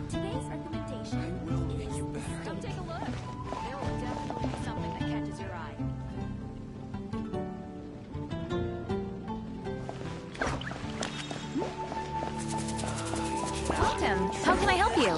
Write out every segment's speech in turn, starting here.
Today's recommendation will make you better. come take a look. There will definitely be something that catches your eye. Welcome. How can I help you?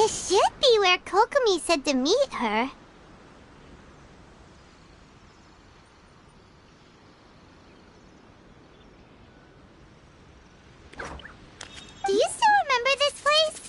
This should be where Kokomi said to meet her. Do you still remember this place?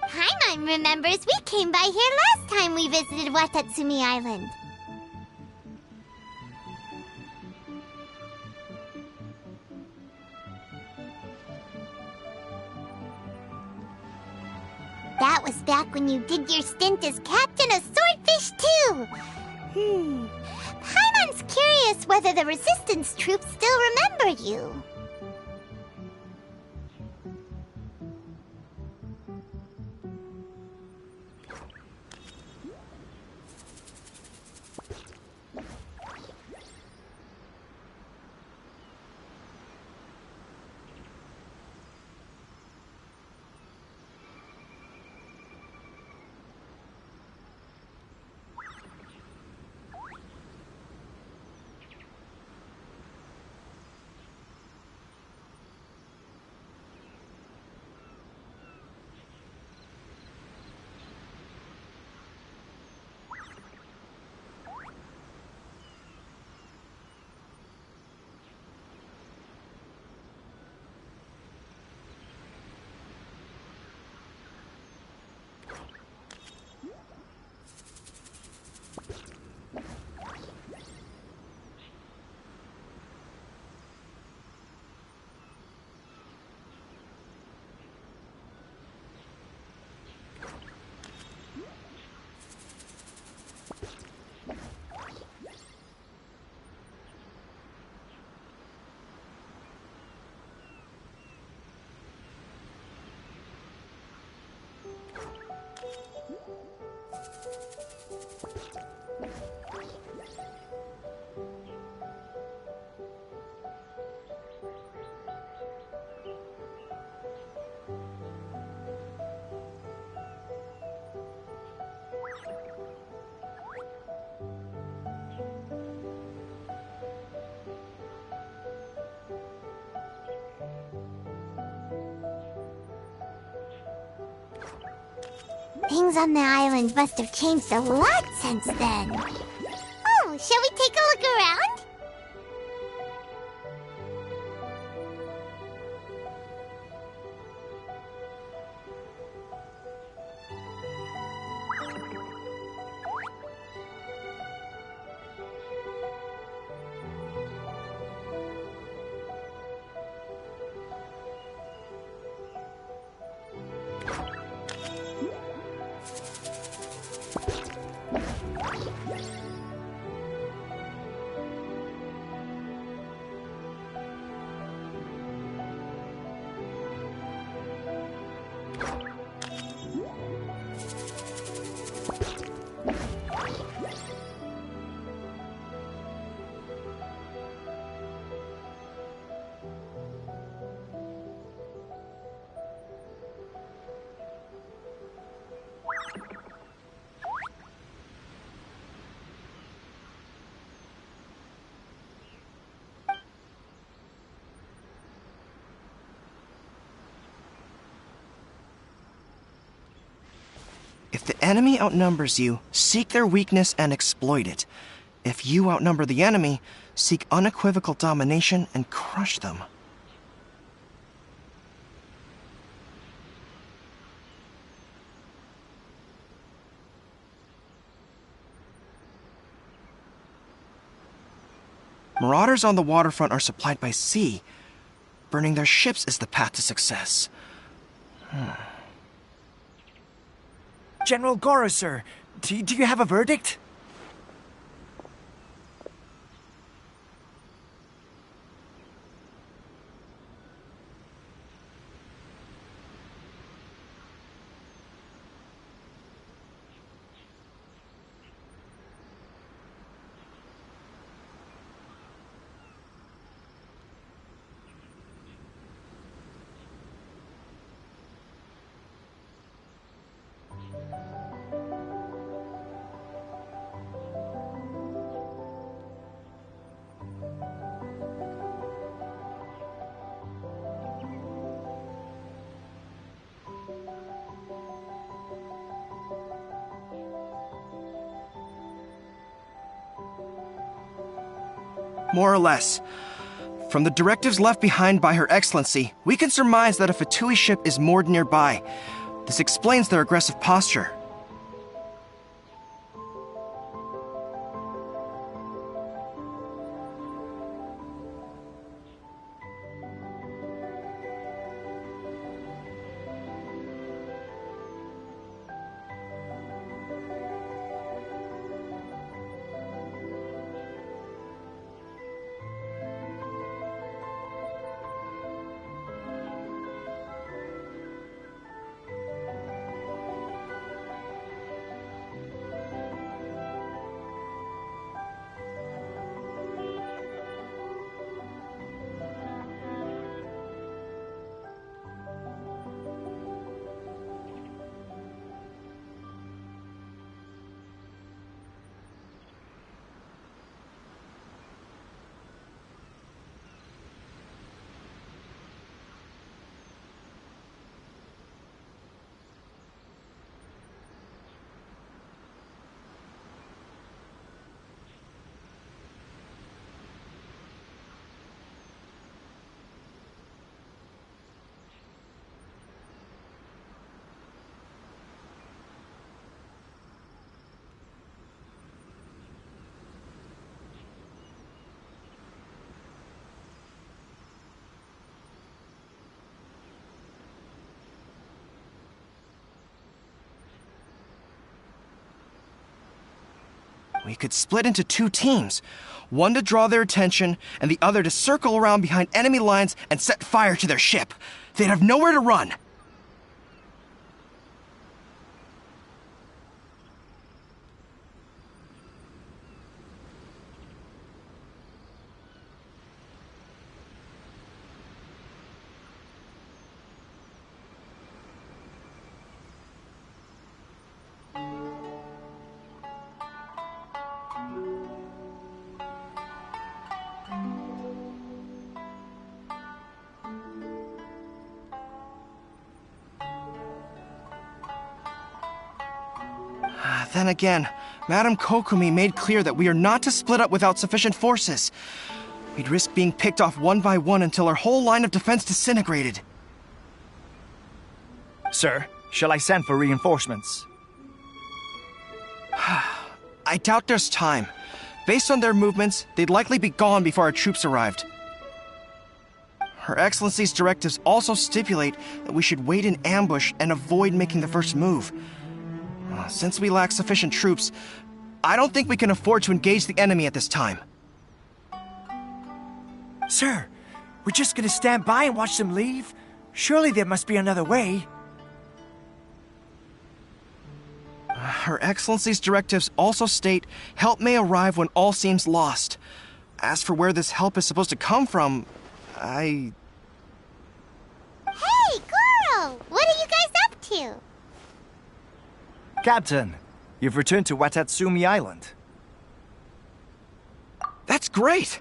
Paimon remembers we came by here last time we visited Watatsumi Island. That was back when you did your stint as captain of Swordfish too. Paimon's curious whether the resistance troops still remember you. Things on the island must have changed a lot since then. Oh, shall we take a look around? If the enemy outnumbers you, seek their weakness and exploit it. If you outnumber the enemy, seek unequivocal domination and crush them. Marauders on the waterfront are supplied by sea. Burning their ships is the path to success. General Goro, sir, do you have a verdict? More or less. From the directives left behind by Her Excellency, we can surmise that a Fatui ship is moored nearby. This explains their aggressive posture. We could split into two teams. One to draw their attention, and the other to circle around behind enemy lines and set fire to their ship. They'd have nowhere to run. Then again, Madame Kokumi made clear that we are not to split up without sufficient forces. We'd risk being picked off one by one until our whole line of defense disintegrated. Sir, shall I send for reinforcements? I doubt there's time. Based on their movements, they'd likely be gone before our troops arrived. Her Excellency's directives also stipulate that we should wait in ambush and avoid making the first move. Since we lack sufficient troops, I don't think we can afford to engage the enemy at this time. Sir, we're just gonna stand by and watch them leave? Surely there must be another way. Her Excellency's directives also state help may arrive when all seems lost. As for where this help is supposed to come from, Hey, Goro! What are you guys up to? Captain, you've returned to Watatsumi Island. That's great!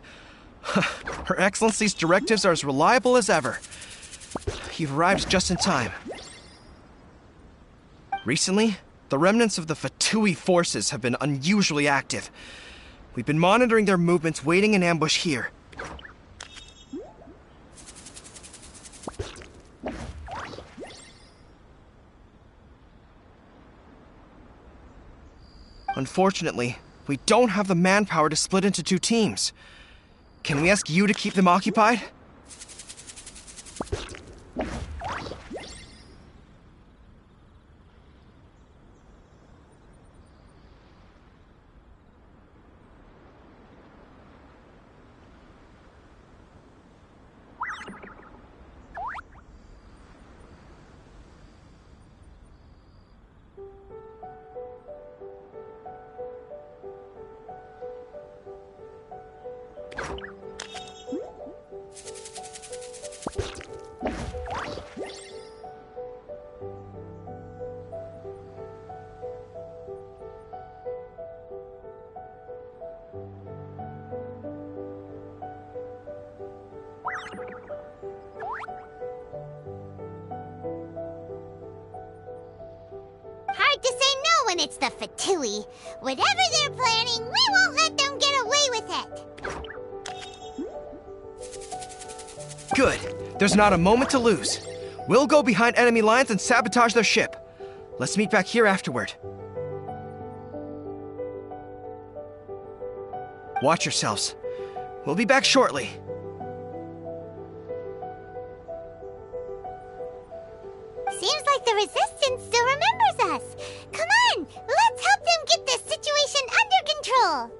Her Excellency's directives are as reliable as ever. You've arrived just in time. Recently, the remnants of the Fatui forces have been unusually active. We've been monitoring their movements, waiting in ambush here. Unfortunately, we don't have the manpower to split into 2 teams. Can we ask you to keep them occupied? Hard to say no when it's the Fatui. Whatever they're planning, we won't let them get away with it. Good. There's not a moment to lose. We'll go behind enemy lines and sabotage their ship. Let's meet back here afterward. Watch yourselves. We'll be back shortly. Seems like the Resistance still remembers us. Come on, let's help them get this situation under control.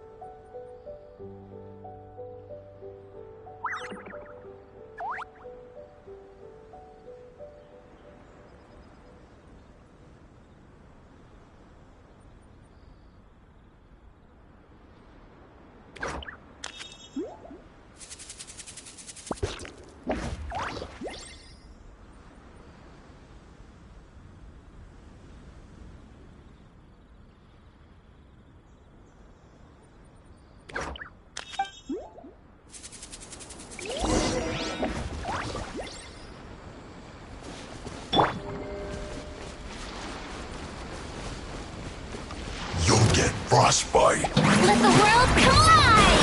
Frostbite. Let the world collide!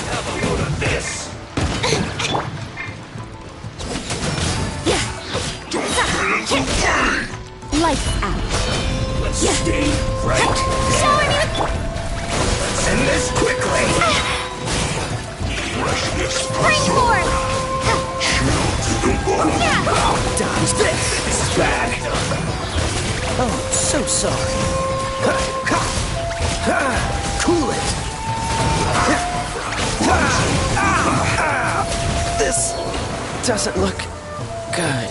Have a load of this. Lights out. Let's stay right. Shower me with... Let's end this quickly. Freshness Bring forth! chill to the bone. Dodge this! This is bad. Oh, so sorry. Cool it. This doesn't look good.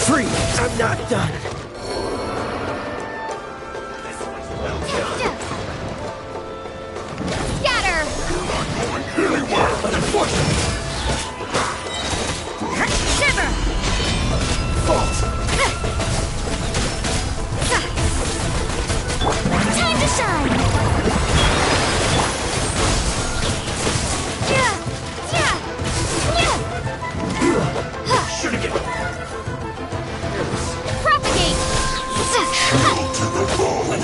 Freeze! I'm not done. Scatter! But unfortunately, Shiver! Time to shine! should have given Propagate! chill to the bone.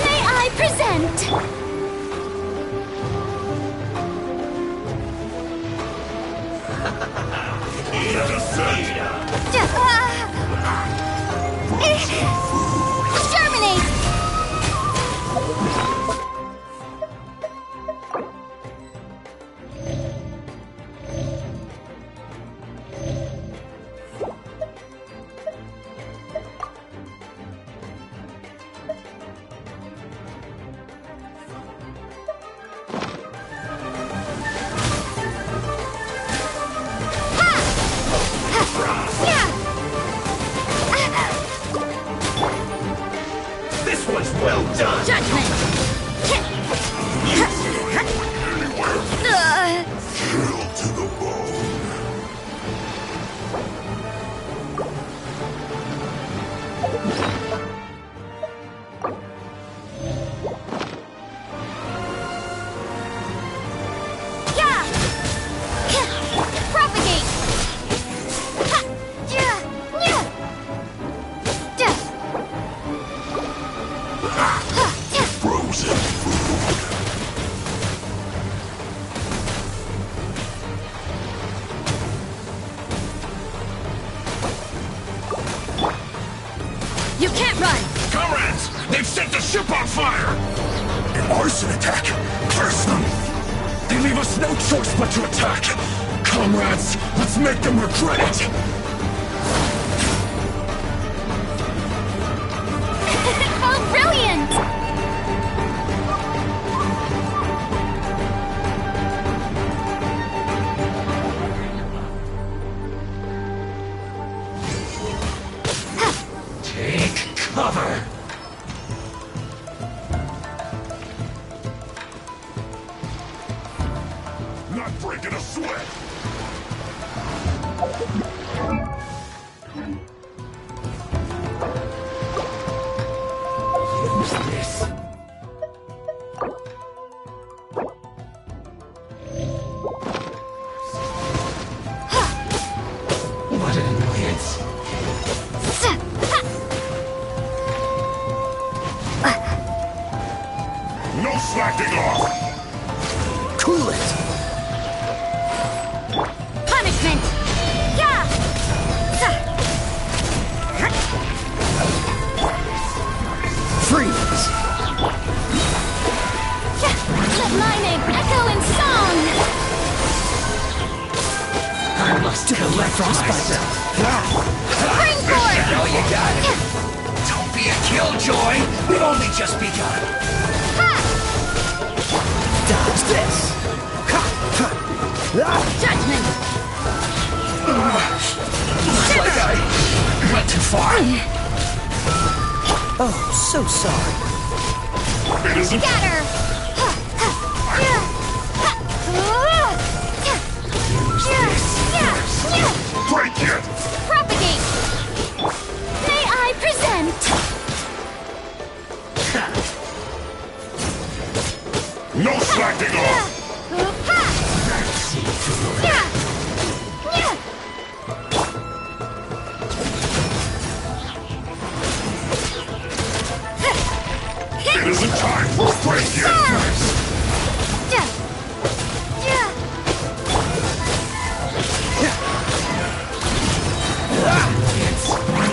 May I present? Exterminate! was well done! Judgment! Chill to the bone. Yeah! Propagate! Ha! Yeah! Yeah! Yeah! Frozen food. You can't run! Comrades! They've set the ship on fire! An arson attack! Curse them! They leave us no choice but to attack! Comrades, let's make them regret it! Oh, brilliant! Take cover! Not breaking a sweat! Use this. What an annoyance. No slacking off! Cool it! Punishment! Yeah! Freeze! Let my name echo in song! I must collect myself. Springboard! Know you got it. Don't be a killjoy. We've only just begun. Dodge this! Judgment! Looks like I went too far. Oh, so sorry. It isn't. Scatter! Break it. Propagate! May I present? No slacking off. It isn't time. We'll break it first.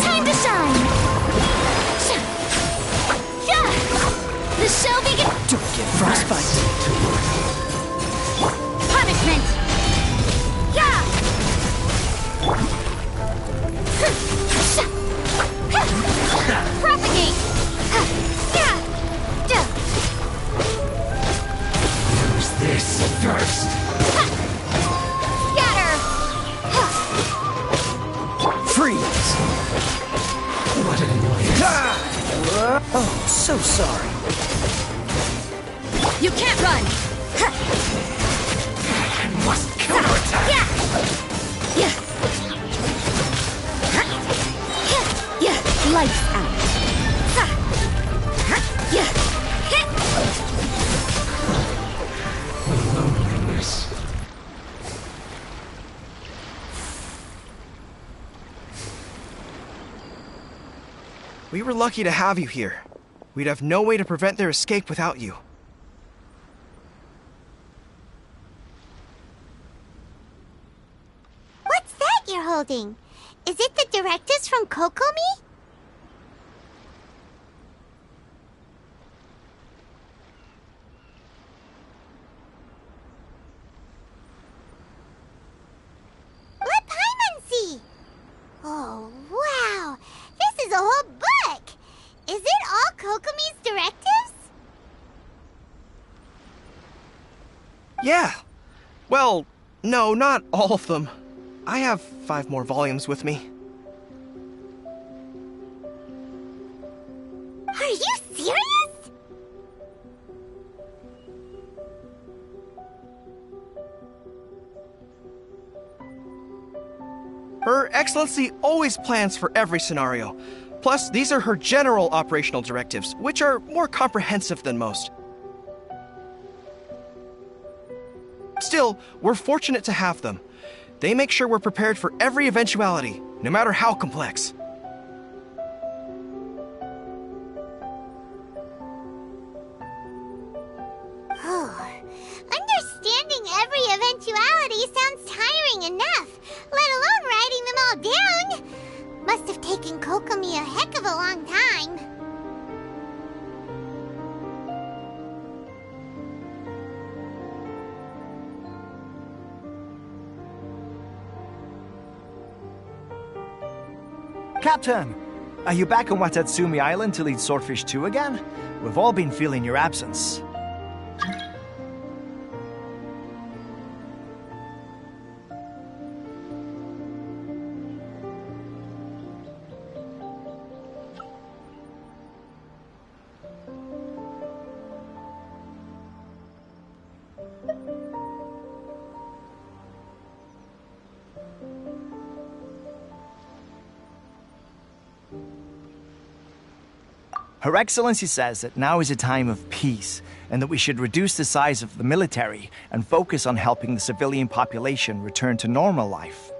Time to shine! The show begins! Don't get frostbite. Punishment! Yeah! Propagate! Use this first. Scatter! Freeze! What an annoyance. Oh, so sorry. You can't run! I must counterattack. Lights out! Loneliness. We were lucky to have you here. We'd have no way to prevent their escape without you. What's that you're holding? Is it the directives from Kokomi? Let Paimon see! Oh, wow! This is a whole book! Is it all Kokomi's directives? Yeah. Well, no, not all of them. I have 5 more volumes with me. Are you serious? Her Excellency always plans for every scenario. Plus, these are her general operational directives, which are more comprehensive than most. Still, we're fortunate to have them. They make sure we're prepared for every eventuality, no matter how complex. Understanding every eventuality sounds tiring enough, let alone writing them all down. Must have taken Kokomi a heck of a long time. Captain! Are you back on Watatsumi Island to lead Swordfish 2 again? We've all been feeling your absence. Her Excellency says that now is a time of peace, and that we should reduce the size of the military and focus on helping the civilian population return to normal life.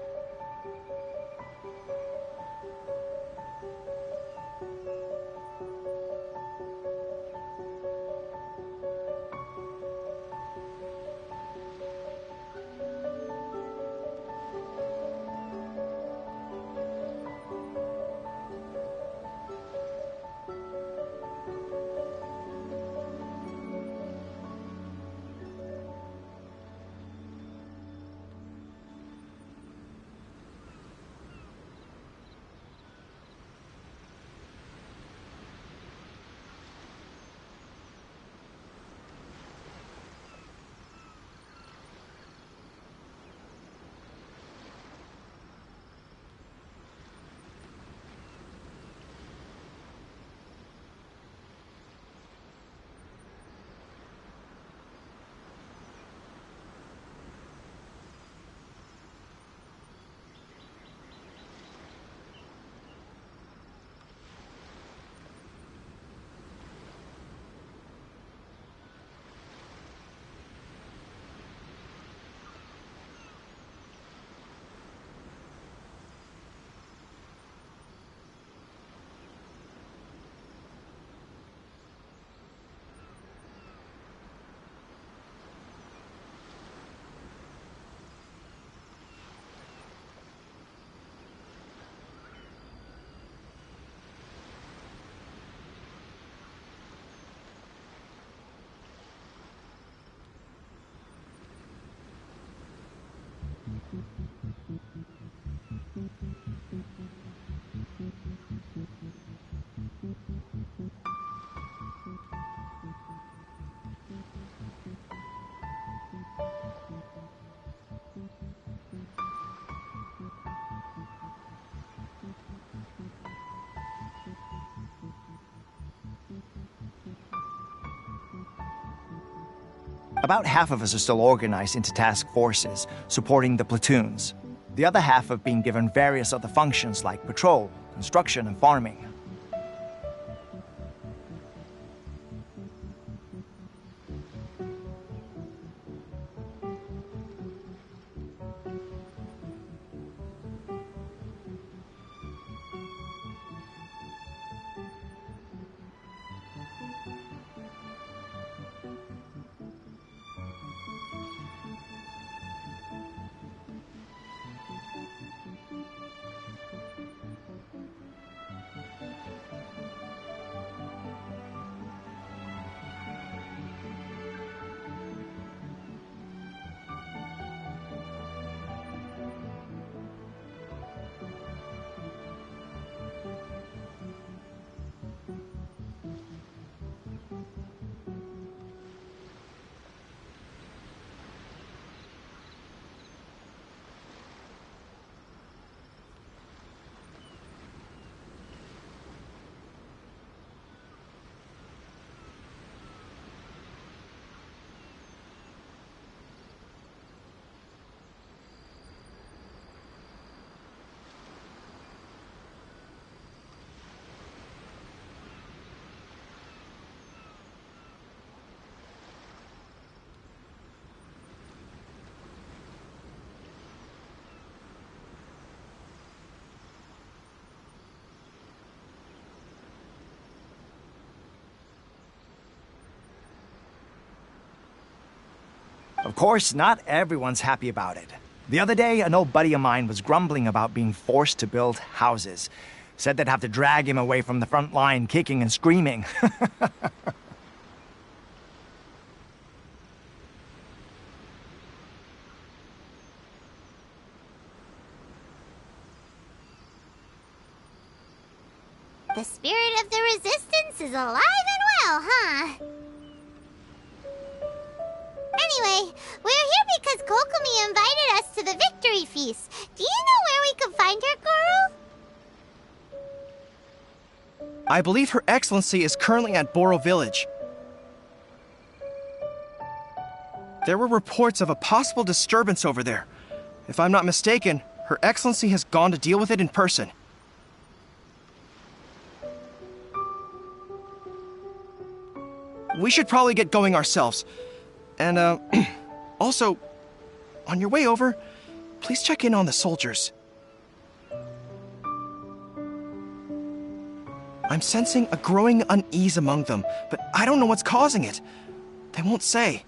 About half of us are still organized into task forces, supporting the platoons. The other half have been given various other functions like patrol, construction, and farming. Of course, not everyone's happy about it. The other day, an old buddy of mine was grumbling about being forced to build houses. Said they'd have to drag him away from the front line, kicking and screaming. The spirit of the resistance is alive and well, huh? Anyway, we're here because Kokomi invited us to the victory feast. Do you know where we can find her, Goro? I believe Her Excellency is currently at Boro Village. There were reports of a possible disturbance over there. If I'm not mistaken, Her Excellency has gone to deal with it in person. We should probably get going ourselves. And, also, on your way over, please check in on the soldiers. I'm sensing a growing unease among them, but I don't know what's causing it. They won't say.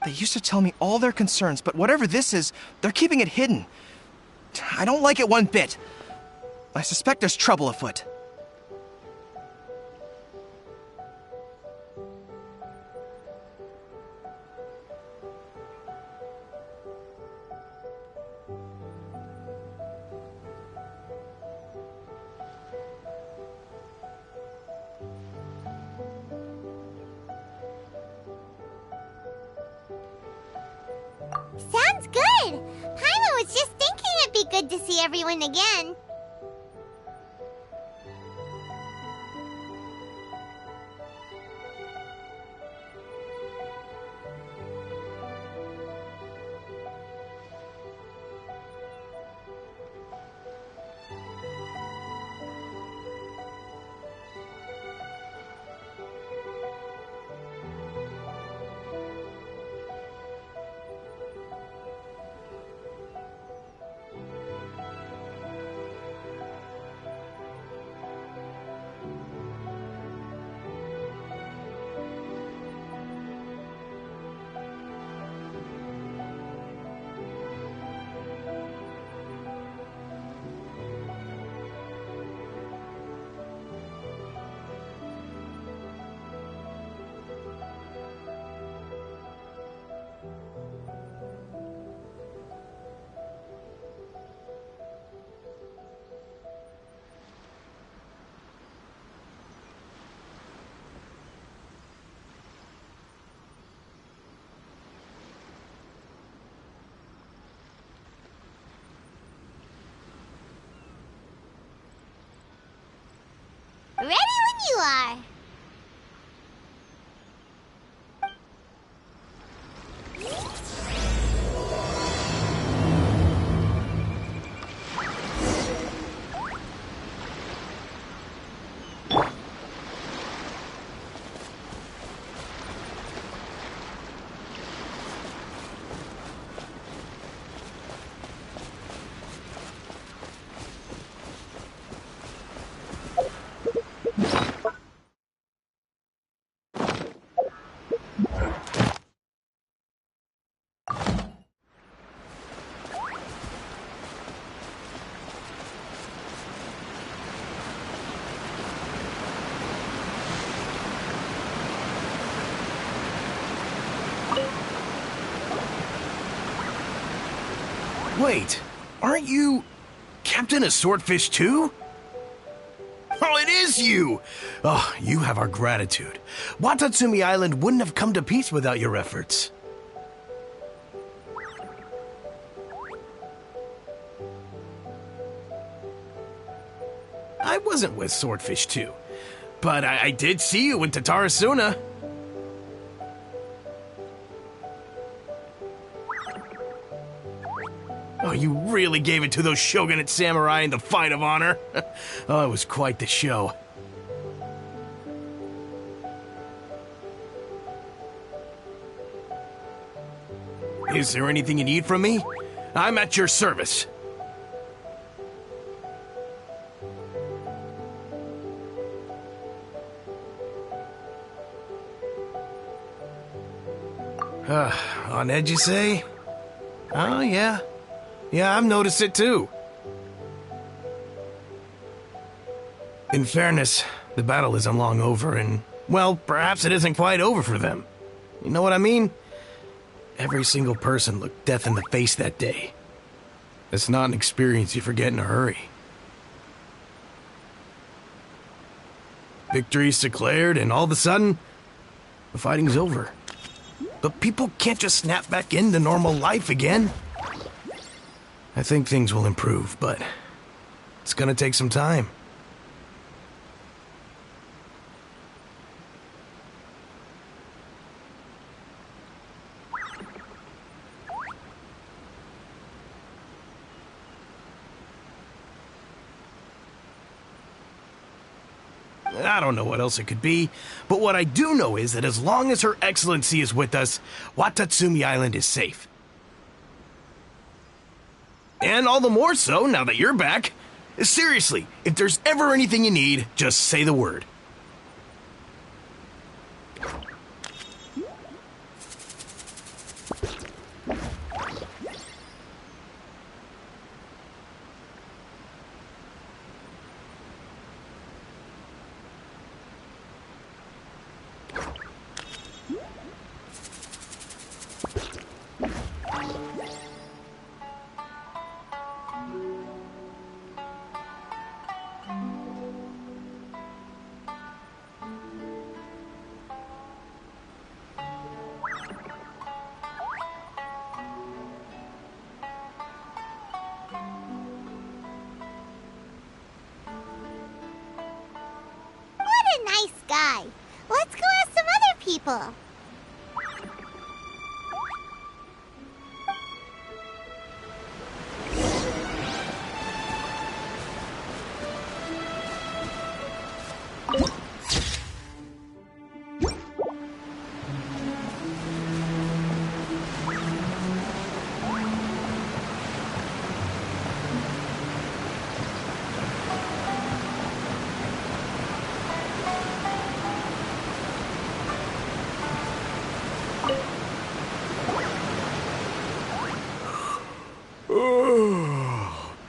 They used to tell me all their concerns, but whatever this is, they're keeping it hidden. I don't like it one bit. I suspect there's trouble afoot. Sounds good! Paimon was just thinking it'd be good to see everyone again. Ready when you are. Wait, aren't you Captain of Swordfish too? Oh, it is you! Oh, you have our gratitude. Watatsumi Island wouldn't have come to peace without your efforts. I wasn't with Swordfish 2, but I did see you with Tatarasuna. Oh, you really gave it to those shogunate samurai in the fight of honor. Oh, it was quite the show. Is there anything you need from me? I'm at your service. On edge, you say? Oh, yeah. Yeah, I've noticed it too. In fairness, the battle isn't long over, and, well, perhaps it isn't quite over for them. You know what I mean? Every single person looked death in the face that day. It's not an experience you forget in a hurry. Victory's declared, and all of a sudden, the fighting's over. But people can't just snap back into normal life again. I think things will improve, but it's gonna take some time. I don't know what else it could be, but what I do know is that as long as Her Excellency is with us, Watatsumi Island is safe. And all the more so now that you're back. Seriously, if there's ever anything you need, just say the word. Guy. Let's go ask some other people.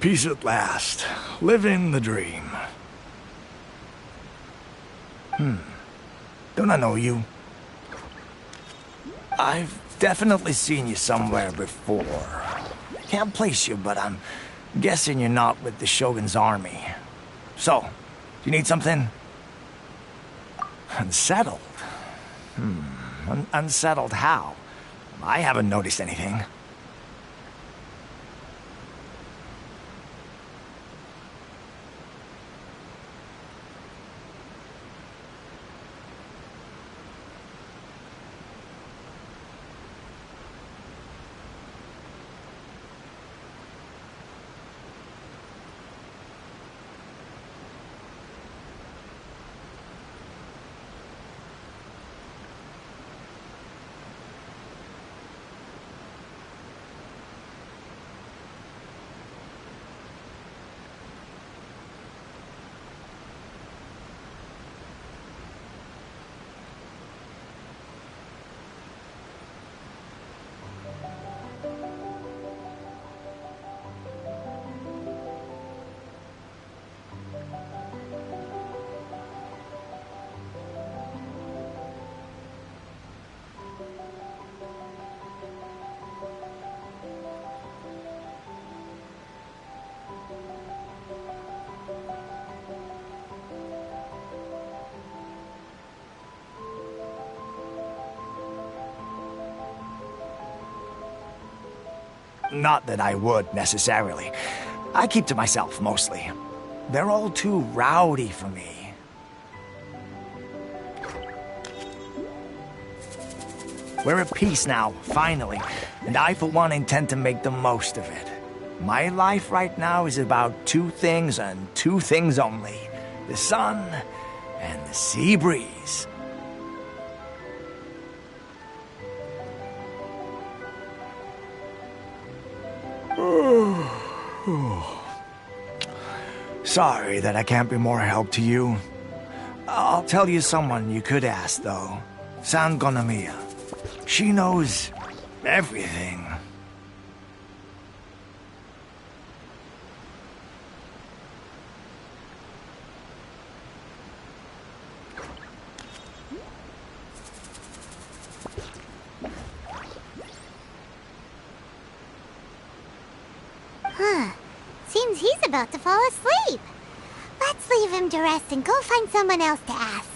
Peace at last. Living the dream. Don't I know you? I've definitely seen you somewhere before. Can't place you, but I'm guessing you're not with the Shogun's army. So, do you need something? Unsettled? Unsettled how? I haven't noticed anything. Not that I would, necessarily. I keep to myself, mostly. They're all too rowdy for me. We're at peace now, finally, and I, for one, intend to make the most of it. My life right now is about two things and two things only. The sun and the sea breeze. Sorry that I can't be more help to you. I'll tell you someone you could ask, though. Sangonomiya. She knows everything. Seems he's about to fall asleep. Let's leave him to rest and go find someone else to ask.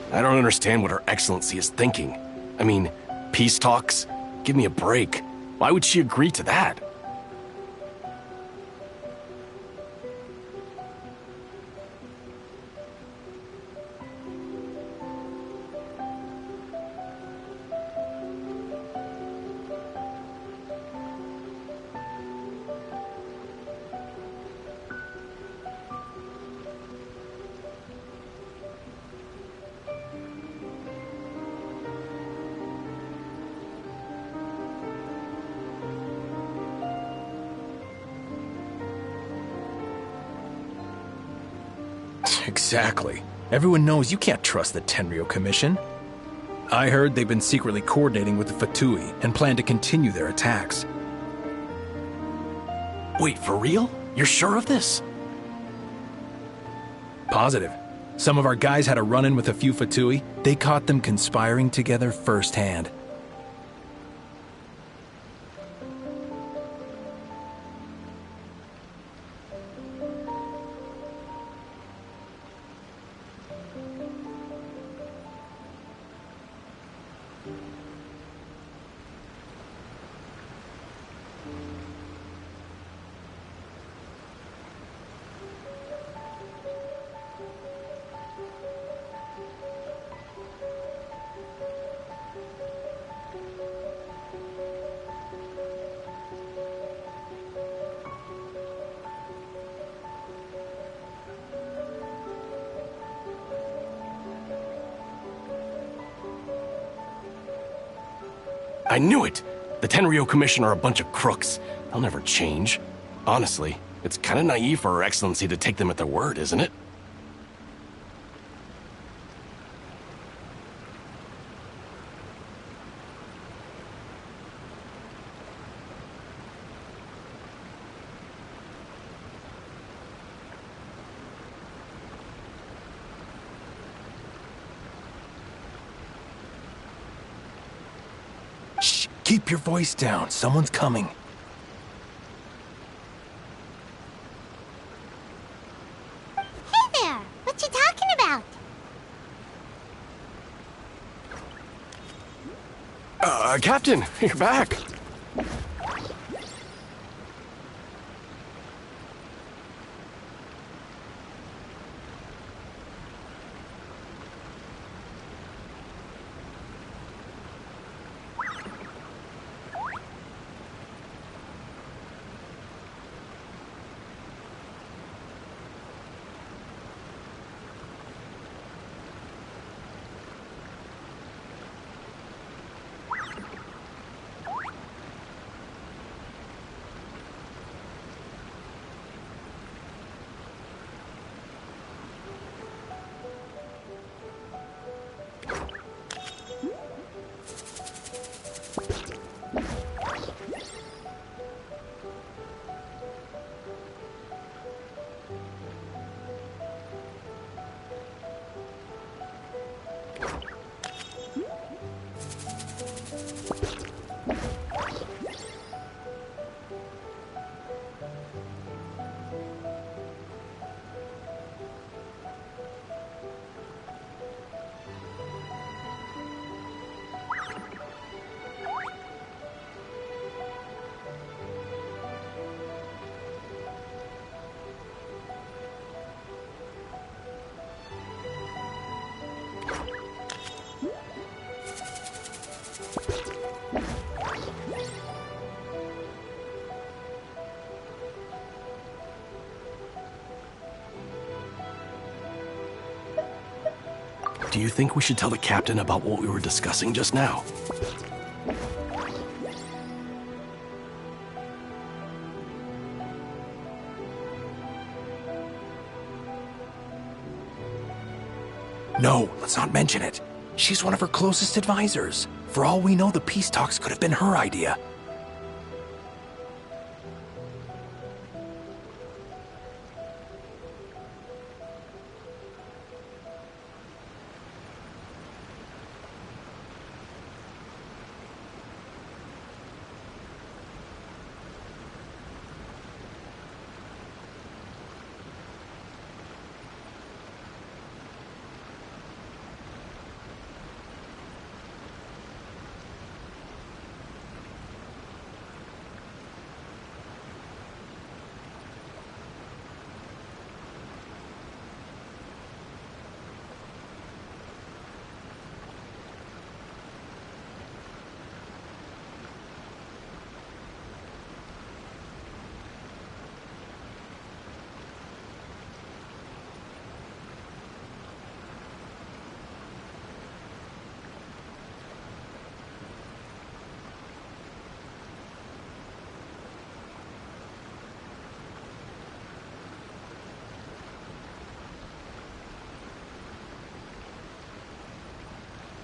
I don't understand what Her Excellency is thinking. I mean, peace talks? Give me a break. Why would she agree to that? Exactly. Everyone knows you can't trust the Tenryo Commission. I heard they've been secretly coordinating with the Fatui and plan to continue their attacks. Wait, for real? You're sure of this? Positive. Some of our guys had a run-in with a few Fatui. They caught them conspiring together firsthand. I knew it! The Tenryo Commission are a bunch of crooks. They'll never change. Honestly, it's kinda naive for Her Excellency to take them at their word, isn't it? Shh! Keep your voice down. Someone's coming. Hey there! What you talking about? Captain, you're back. Do you think we should tell the captain about what we were discussing just now? No, let's not mention it. She's one of her closest advisors. For all we know, the peace talks could have been her idea.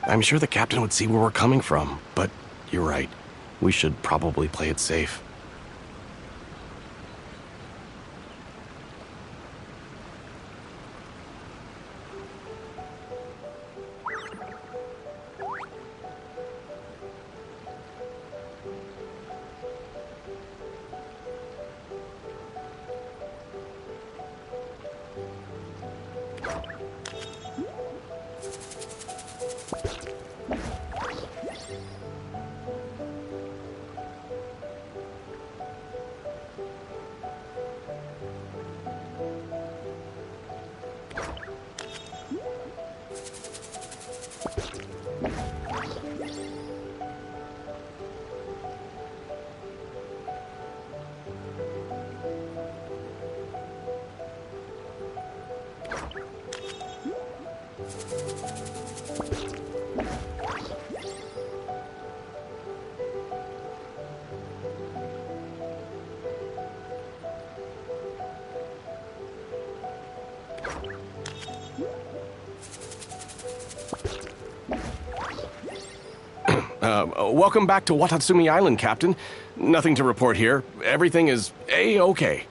I'm sure the captain would see where we're coming from, but you're right. We should probably play it safe. Welcome back to Watatsumi Island, Captain. Nothing to report here. Everything is A-okay.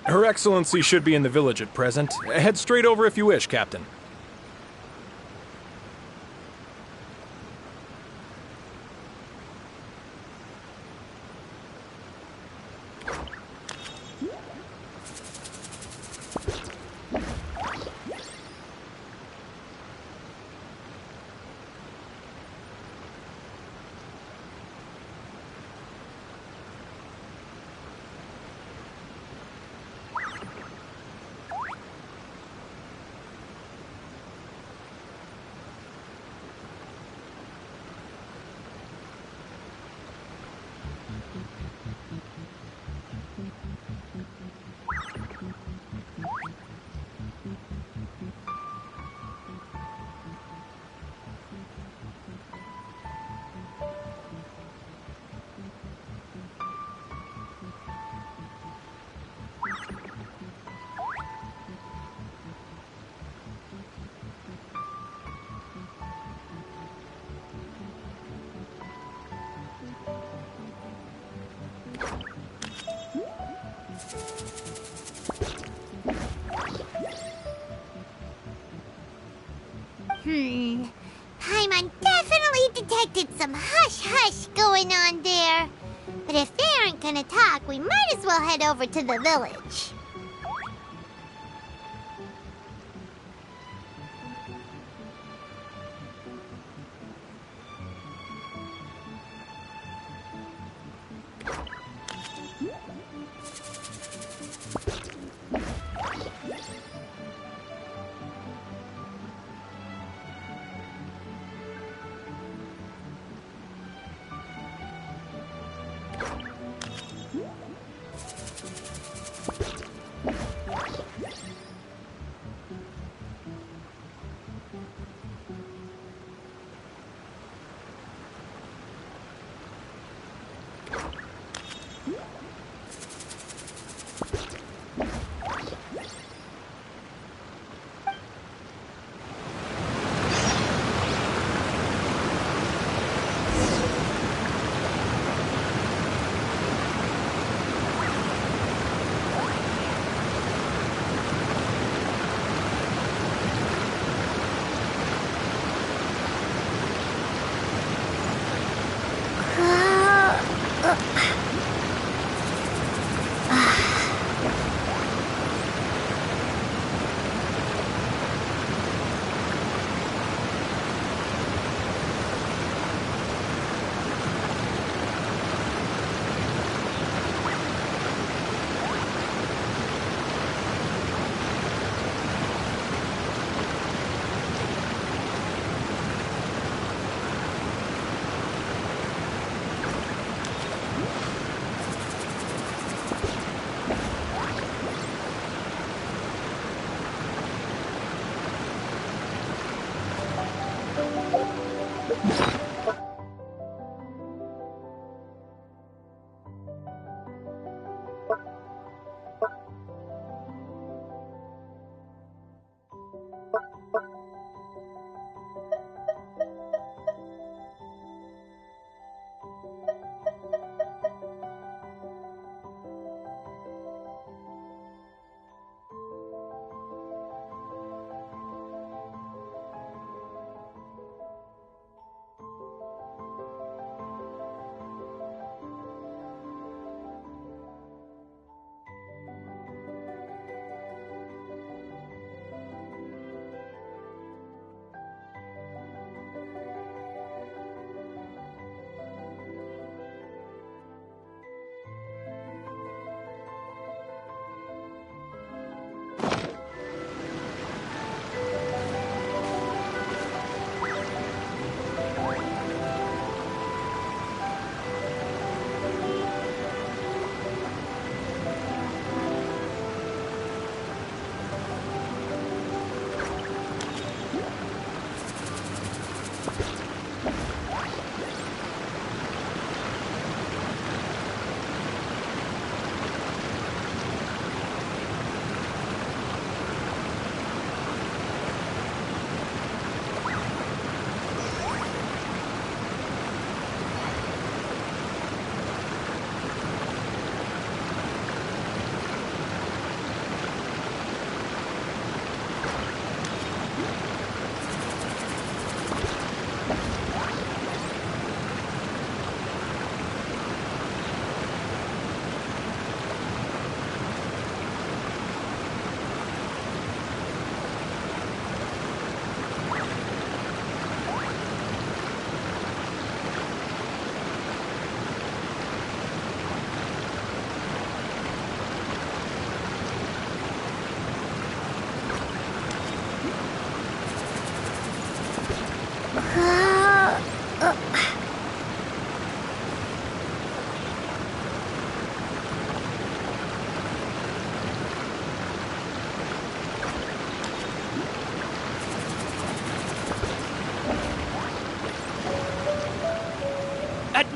Her Excellency should be in the village at present. Head straight over if you wish, Captain. Paimon definitely detected some hush-hush going on there. But if they aren't gonna talk, we might as well head over to the village.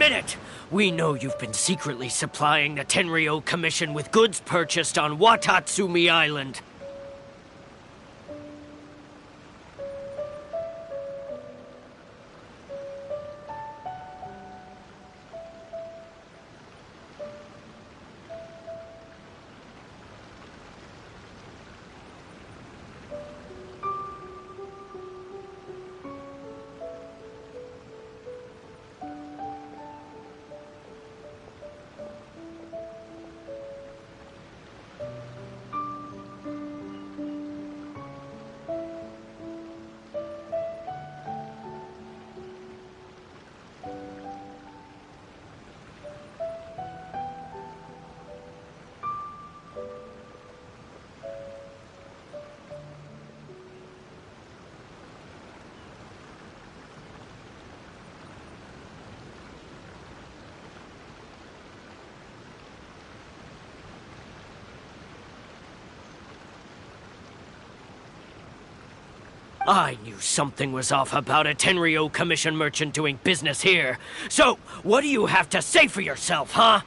Admit it! We know you've been secretly supplying the Tenryo Commission with goods purchased on Watatsumi Island. I knew something was off about a Tenryo Commission merchant doing business here. So, what do you have to say for yourself, huh?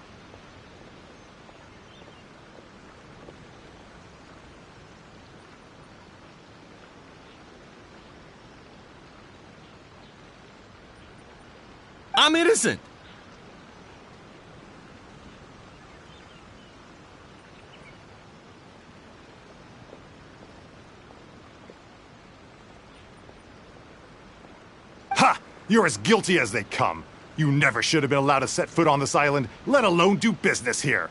I'm innocent! Ha! You're as guilty as they come. You never should have been allowed to set foot on this island, let alone do business here.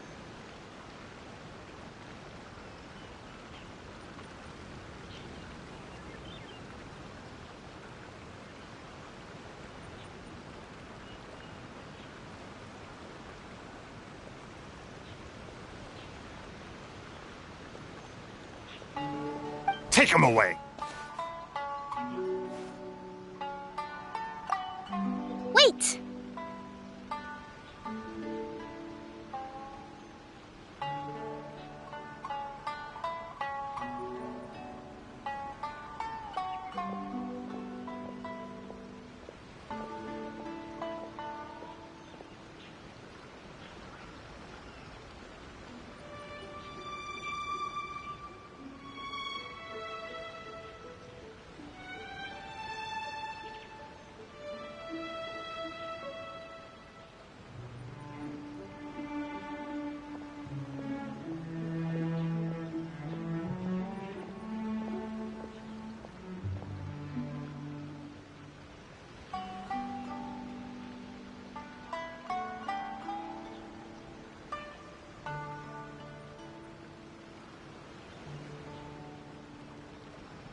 Take him away! Wait!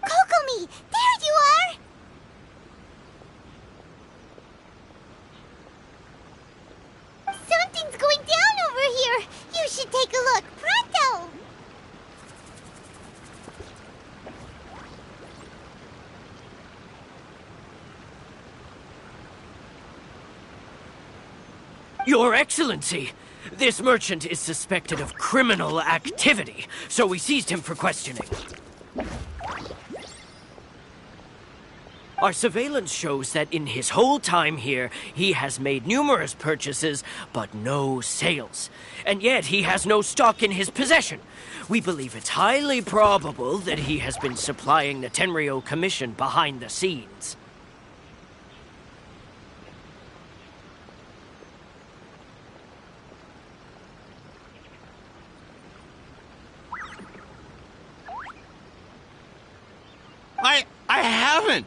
Kokomi! There you are! Something's going down over here! You should take a look! Pronto! Your Excellency! This merchant is suspected of criminal activity, so we seized him for questioning. Our surveillance shows that in his whole time here, he has made numerous purchases, but no sales. And yet he has no stock in his possession. We believe it's highly probable that he has been supplying the Tenryo Commission behind the scenes. I haven't!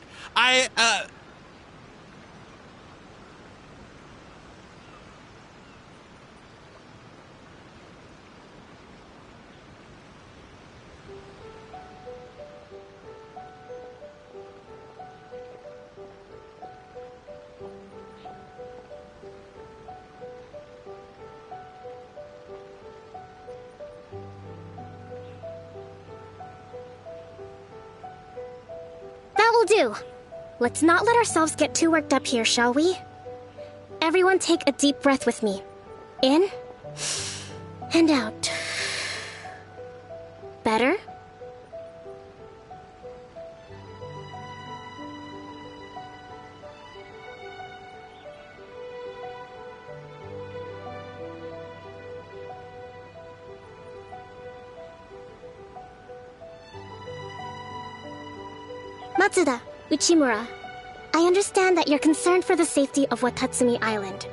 That will do. Let's not let ourselves get too worked up here, shall we? Everyone take a deep breath with me. In and out. Better? Matsuda, Uchimura, I understand that you're concerned for the safety of Watatsumi Island.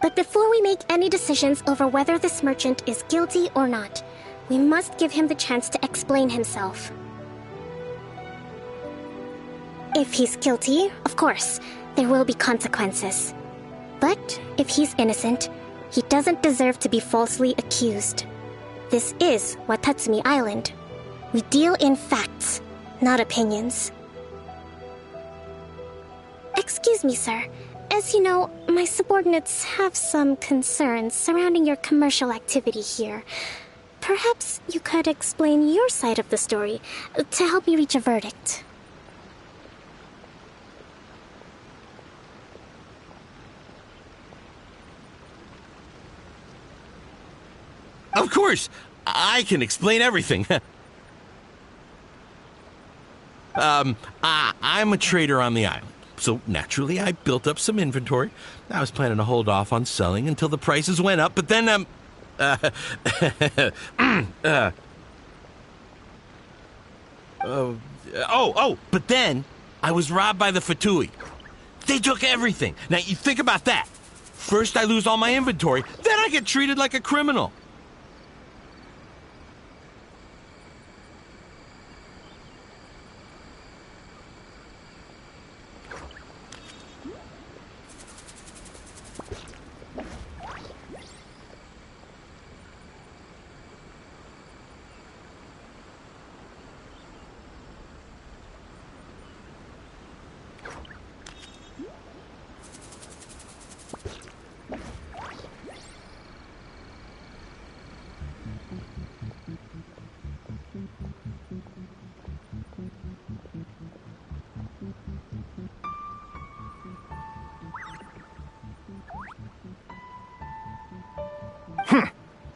But before we make any decisions over whether this merchant is guilty or not, we must give him the chance to explain himself. If he's guilty, of course, there will be consequences. But if he's innocent, he doesn't deserve to be falsely accused. This is Watatsumi Island. We deal in facts, not opinions. Excuse me, sir. As you know, my subordinates have some concerns surrounding your commercial activity here. Perhaps you could explain your side of the story to help me reach a verdict. Of course! I can explain everything. I'm a trader on the island, so naturally I built up some inventory. I was planning to hold off on selling until the prices went up, but then, but then I was robbed by the Fatui. They took everything. Now, you think about that. First I lose all my inventory, then I get treated like a criminal.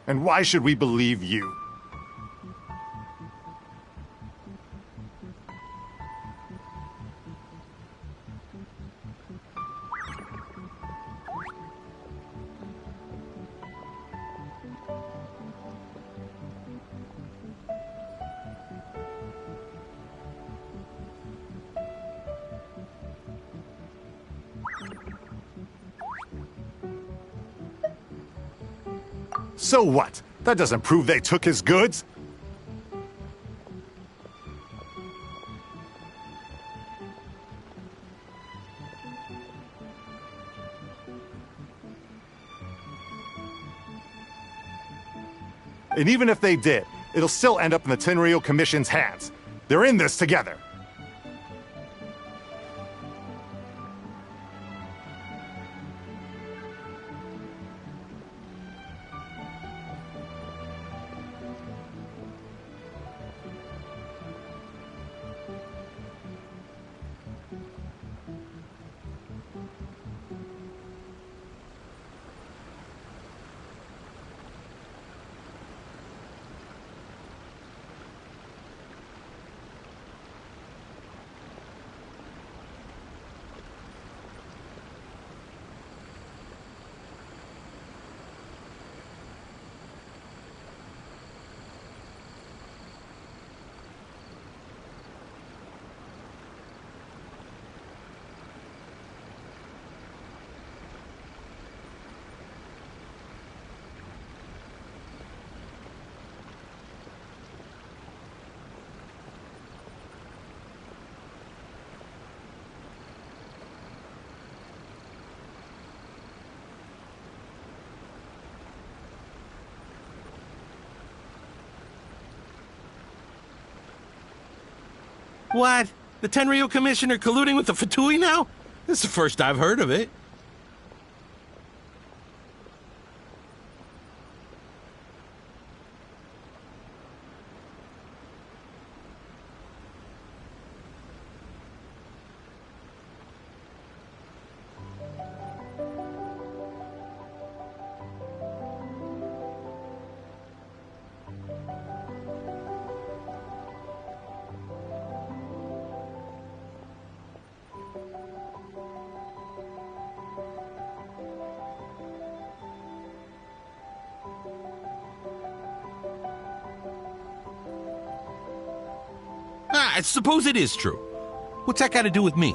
And why should we believe you? So what? That doesn't prove they took his goods. And even if they did, it'll still end up in the Tenryou Commission's hands. They're in this together. What? The Tenryou Commissioner colluding with the Fatui now? This is the first I've heard of it. I suppose it is true. What's that got to do with me?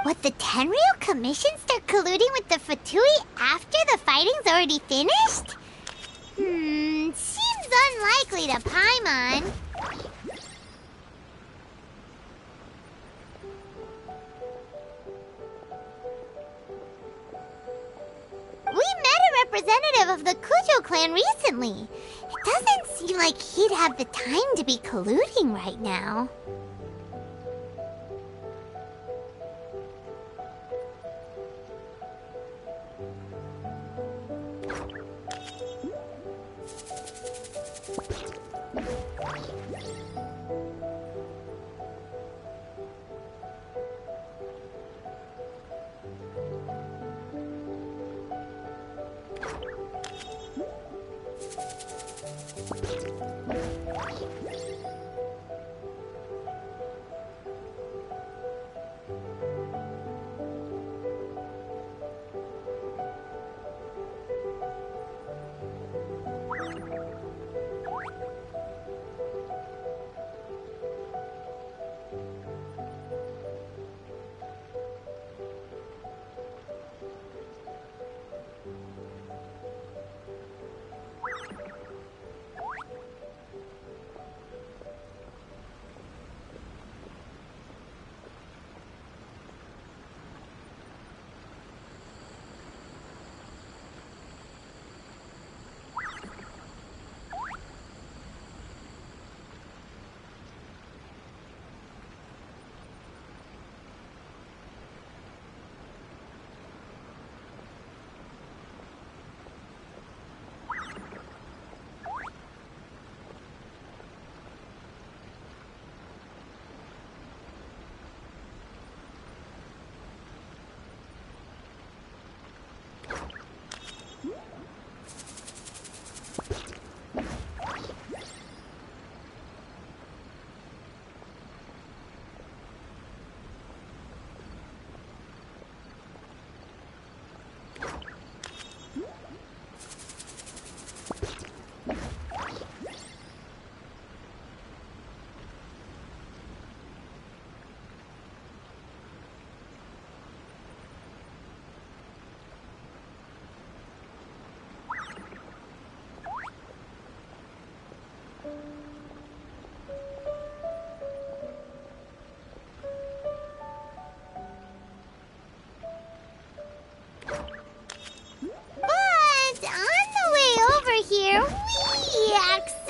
Would the Tenryo Commission start colluding with the Fatui after the fighting's already finished? Seems unlikely to Paimon. We met a representative of the Kujo clan recently. It doesn't seem like he'd have the time to be colluding right now.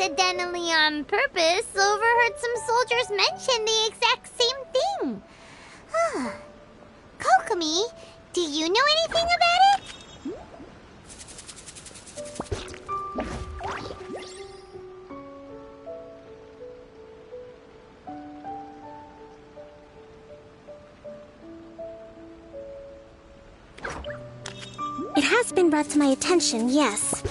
Accidentally on purpose overheard some soldiers mention the exact same thing. Kokomi, do you know anything about it? It has been brought to my attention, yes.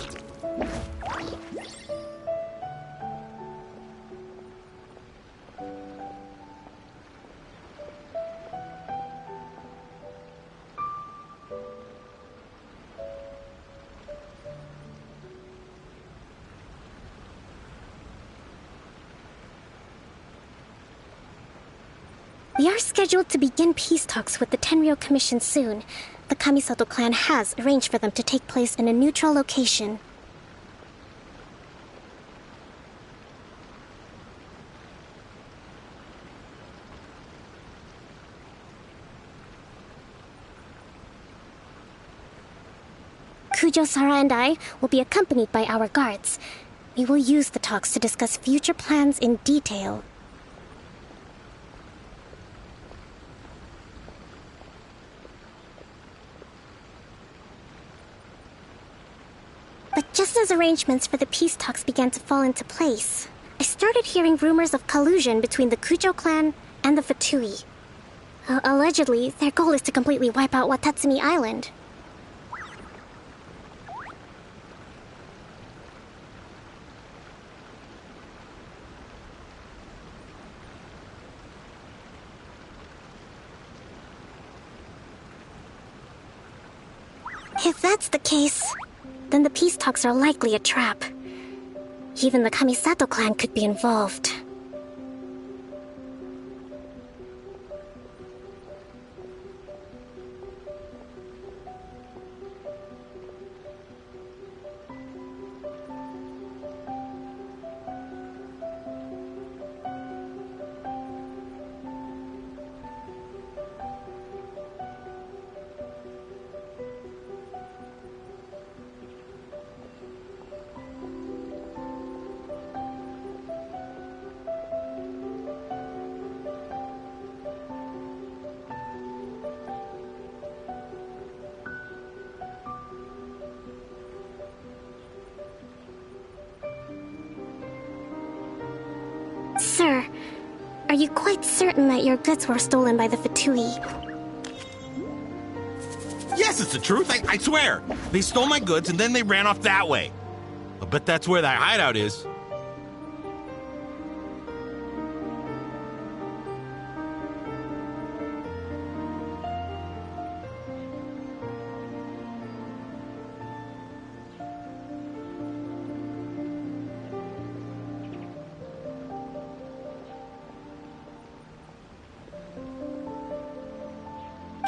We are scheduled to begin peace talks with the Tenryo Commission soon. The Kamisato clan has arranged for them to take place in a neutral location. Kujo-Sara and I will be accompanied by our guards. We will use the talks to discuss future plans in detail. But just as arrangements for the peace talks began to fall into place, I started hearing rumors of collusion between the Kujo clan and the Fatui. Allegedly, their goal is to completely wipe out Watatsumi Island. If that's the case, then the peace talks are likely a trap. Even the Kamisato clan could be involved. Sir, are you quite certain that your goods were stolen by the Fatui? Yes, it's the truth. I swear. They stole my goods and then they ran off that way. I bet that's where that hideout is.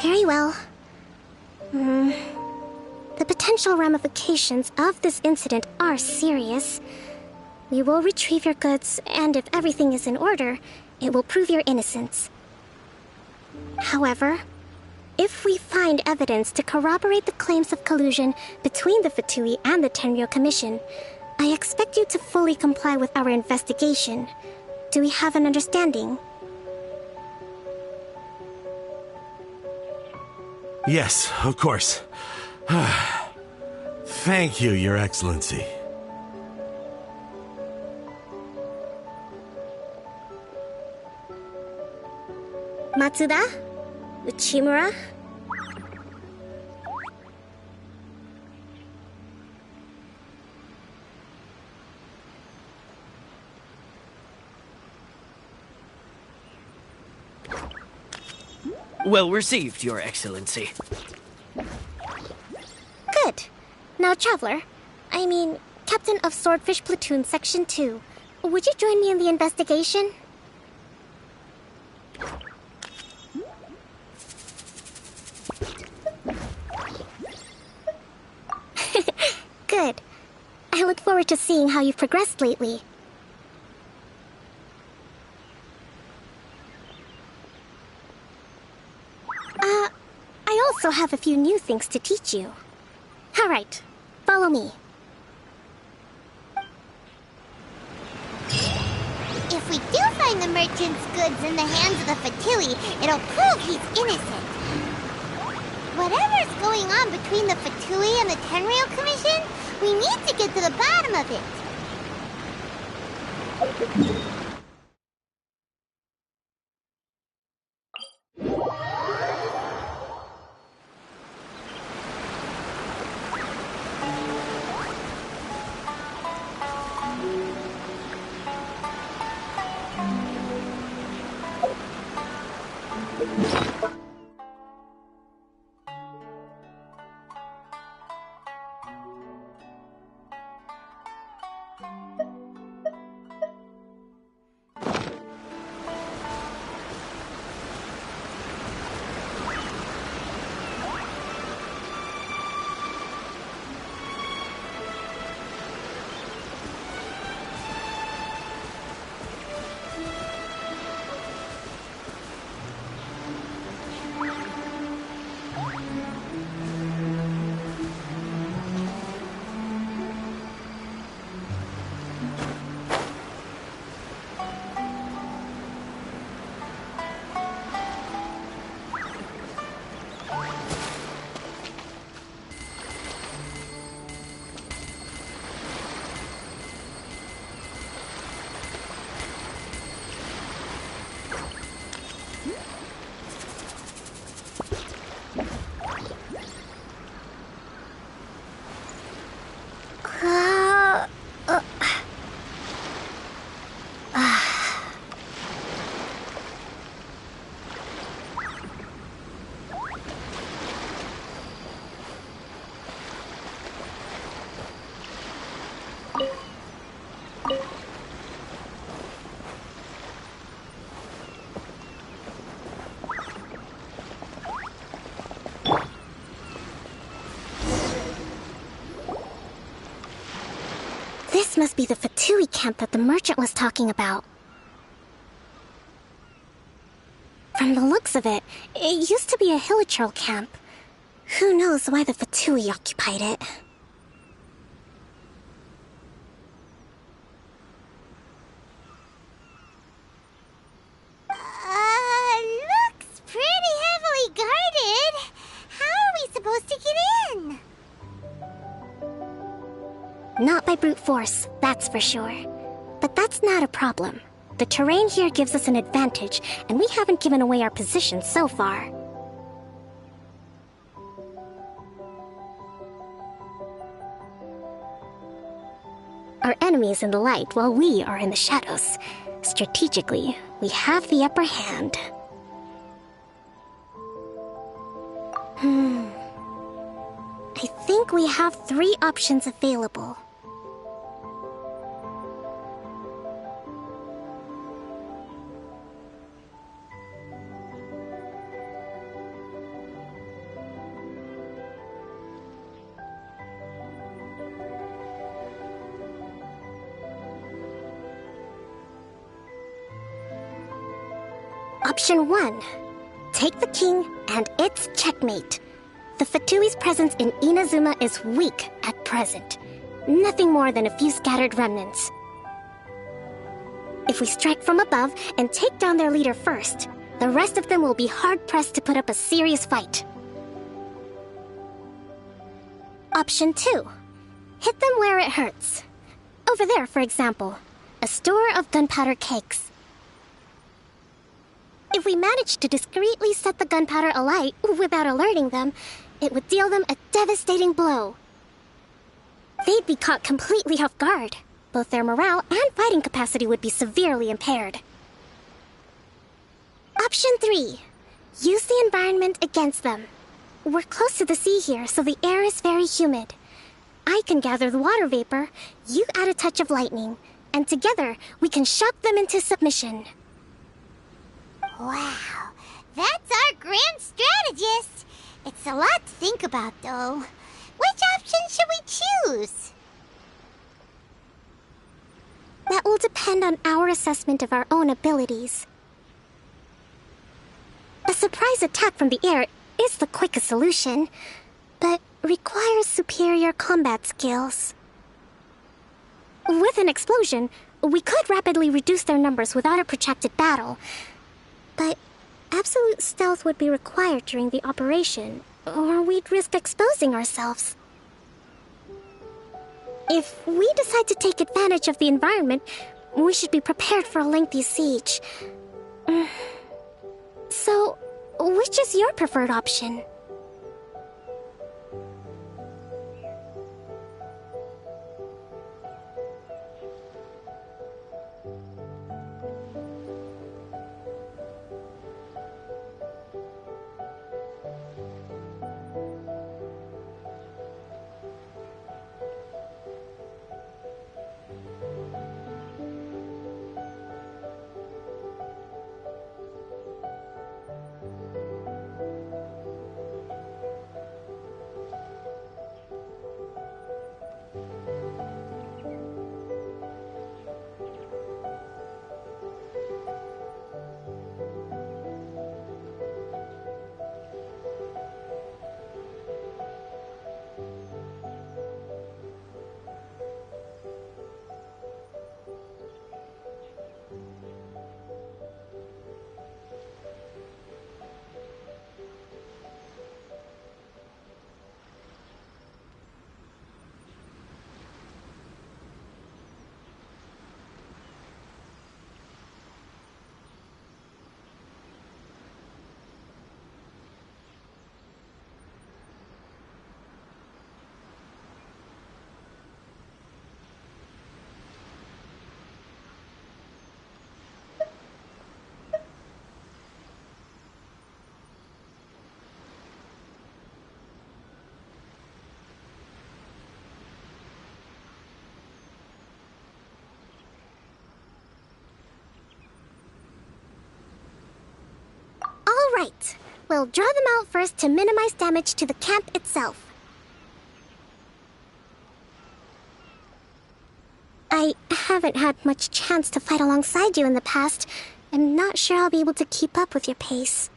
Very well. The potential ramifications of this incident are serious. We will retrieve your goods, and if everything is in order, it will prove your innocence. However, if we find evidence to corroborate the claims of collusion between the Fatui and the Tenryo Commission, I expect you to fully comply with our investigation. Do we have an understanding? Yes, of course. Thank you, Your Excellency. Matsuda? Uchimura? Well received, Your Excellency. Good. Now, Traveler, Captain of Swordfish Platoon Section 2, would you join me in the investigation? Good. I look forward to seeing how you've progressed lately. I also have a few new things to teach you. All right, follow me. If we do find the merchant's goods in the hands of the Fatui, it'll prove he's innocent. Whatever's going on between the Fatui and the Tenryo Commission, we need to get to the bottom of it. This must be the Fatui camp that the merchant was talking about. From the looks of it, it used to be a hilichurl camp. Who knows why the Fatui occupied it? Looks pretty heavily guarded. How are we supposed to get in? Not by brute force, that's for sure. But that's not a problem. the terrain here gives us an advantage, and we haven't given away our position so far. Our enemy is in the light while we are in the shadows. Strategically, we have the upper hand. I think we have 3 options available. Option 1. Take the king, and it's checkmate. The Fatui's presence in Inazuma is weak at present. Nothing more than a few scattered remnants. If we strike from above and take down their leader first, the rest of them will be hard-pressed to put up a serious fight. Option 2. Hit them where it hurts. Over there, for example, a store of gunpowder cakes. If we manage to discreetly set the gunpowder alight without alerting them, it would deal them a devastating blow. They'd be caught completely off guard. Both their morale and fighting capacity would be severely impaired. Option 3. Use the environment against them. We're close to the sea here, so the air is very humid. I can gather the water vapor, you add a touch of lightning, and together we can shock them into submission. Wow, that's our grand strategist. It's a lot to think about, though. Which option should we choose? That will depend on our assessment of our own abilities. A surprise attack from the air is the quickest solution, but requires superior combat skills. With an explosion, we could rapidly reduce their numbers without a protracted battle, but absolute stealth would be required during the operation, or we'd risk exposing ourselves. If we decide to take advantage of the environment, we should be prepared for a lengthy siege. So, which is your preferred option? Right. We'll draw them out first to minimize damage to the camp itself. I haven't had much chance to fight alongside you in the past. I'm not sure I'll be able to keep up with your pace.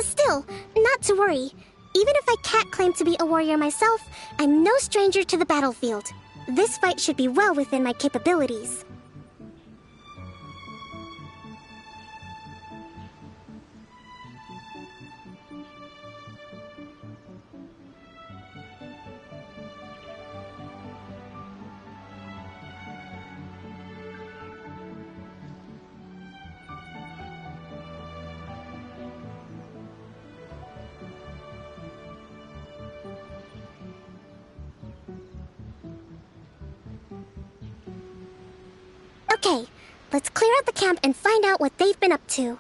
Still, not to worry. Even if I can't claim to be a warrior myself, I'm no stranger to the battlefield. This fight should be well within my capabilities. Okay, let's clear out the camp and find out what they've been up to.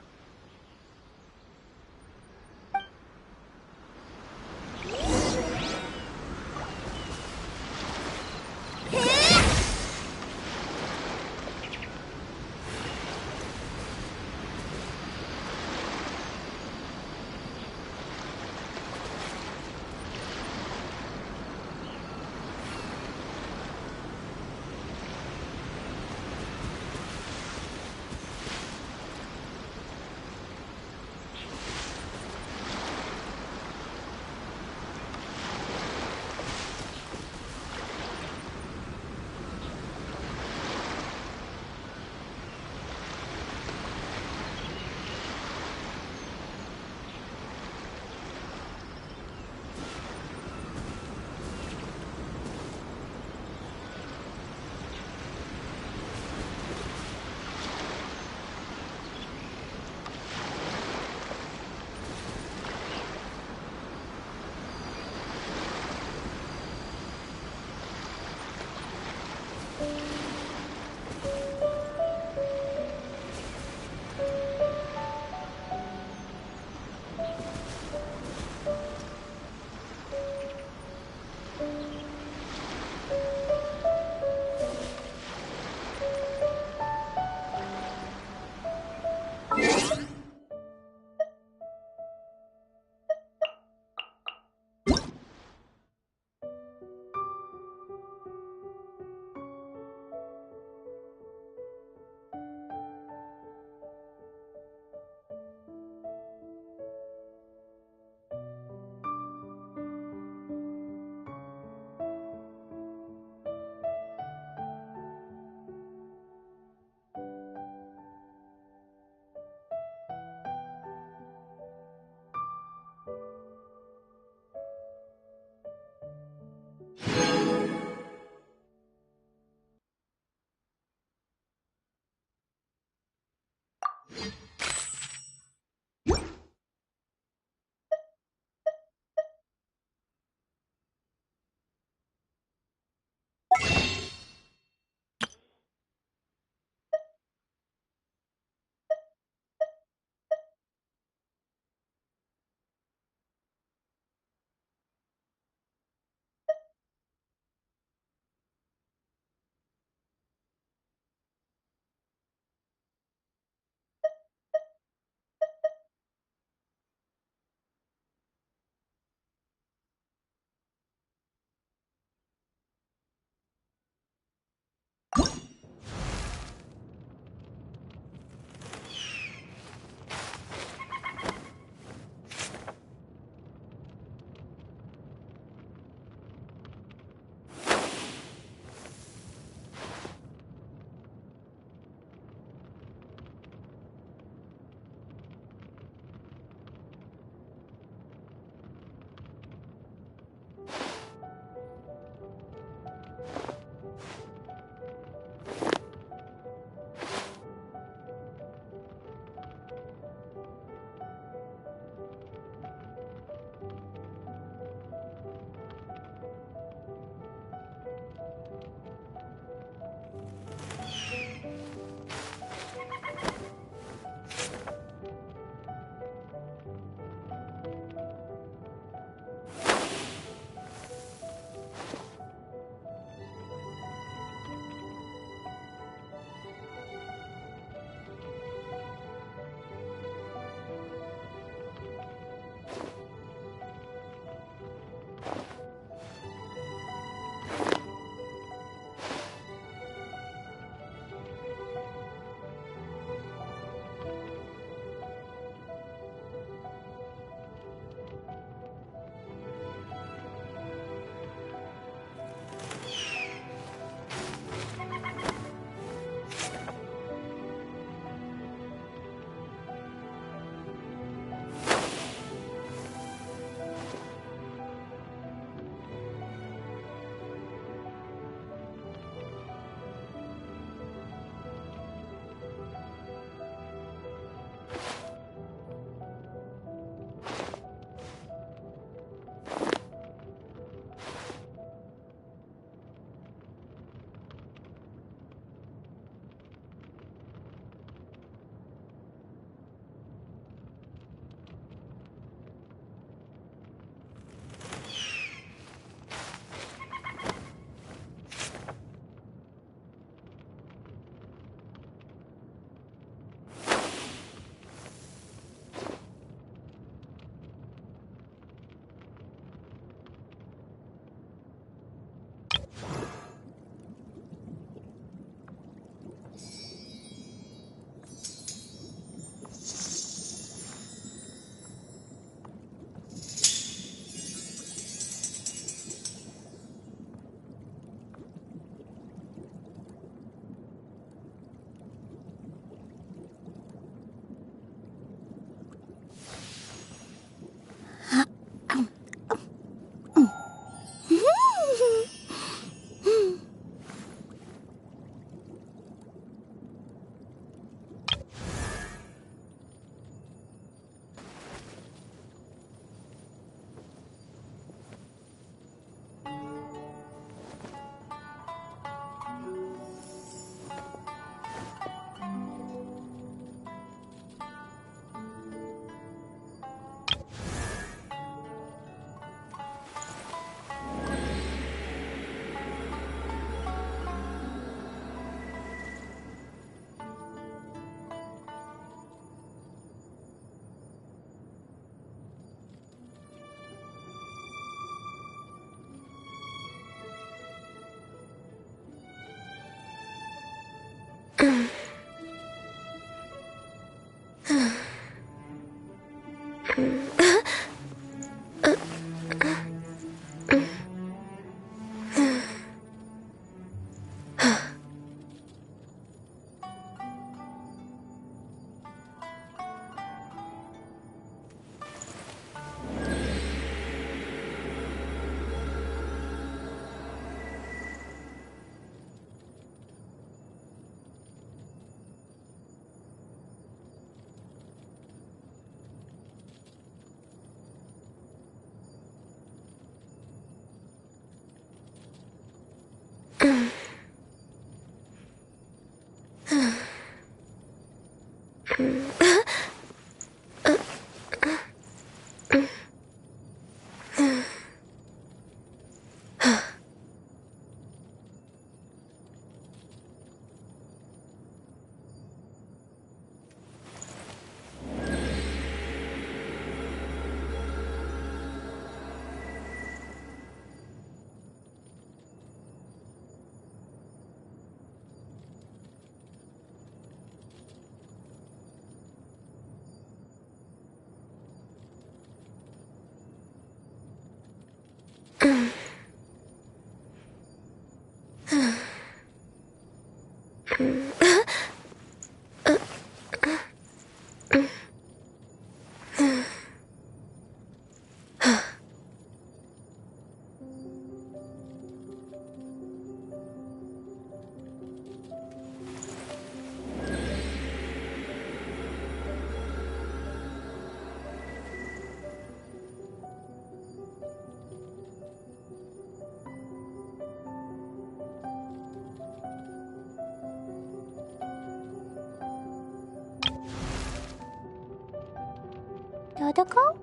Dodoko?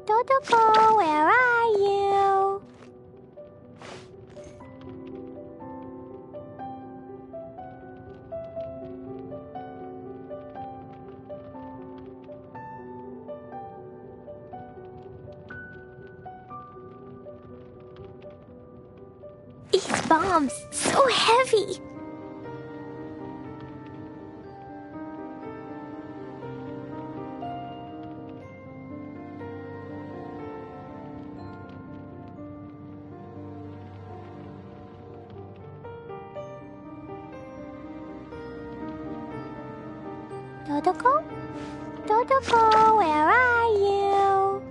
Dodoko, where are you? These bombs, so heavy. Dodoko? Dodoko, where are you?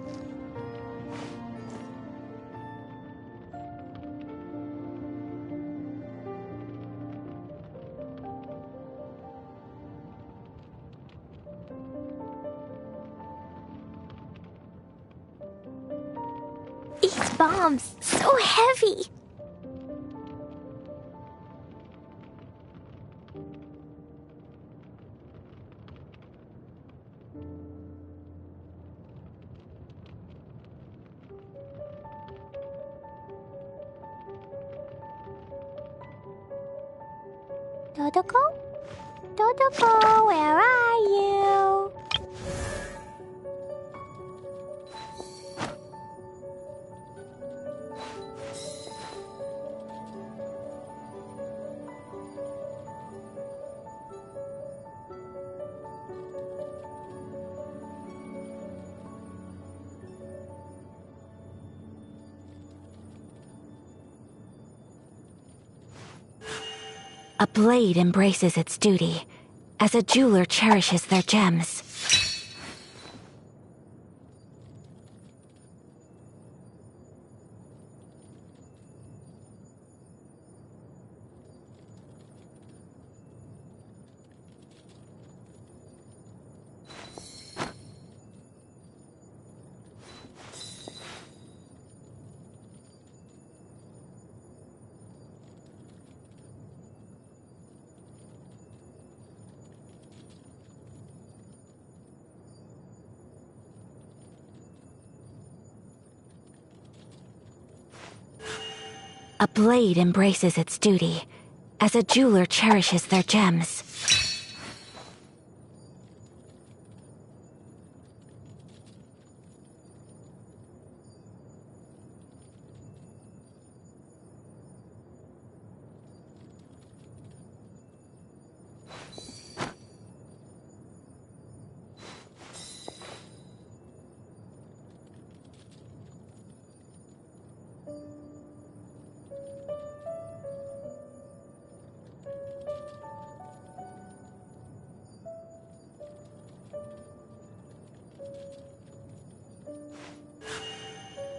These bombs, so heavy. Dodoko? Dodoko, where are you? A blade embraces its duty, as a jeweler cherishes their gems. A blade embraces its duty, as a jeweler cherishes their gems.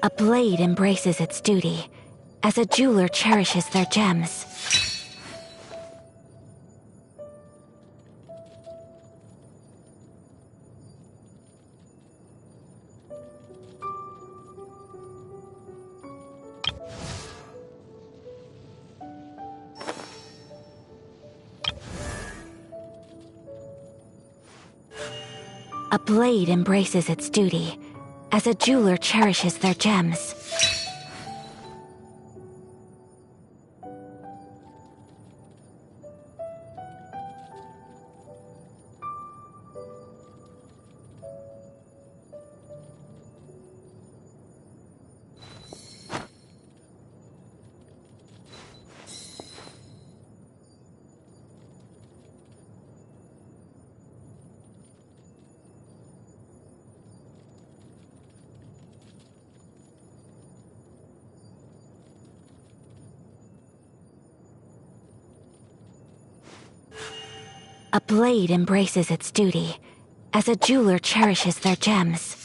A blade embraces its duty, as a jeweler cherishes their gems. A blade embraces its duty, as a jeweler cherishes their gems. A blade embraces its duty, as a jeweler cherishes their gems.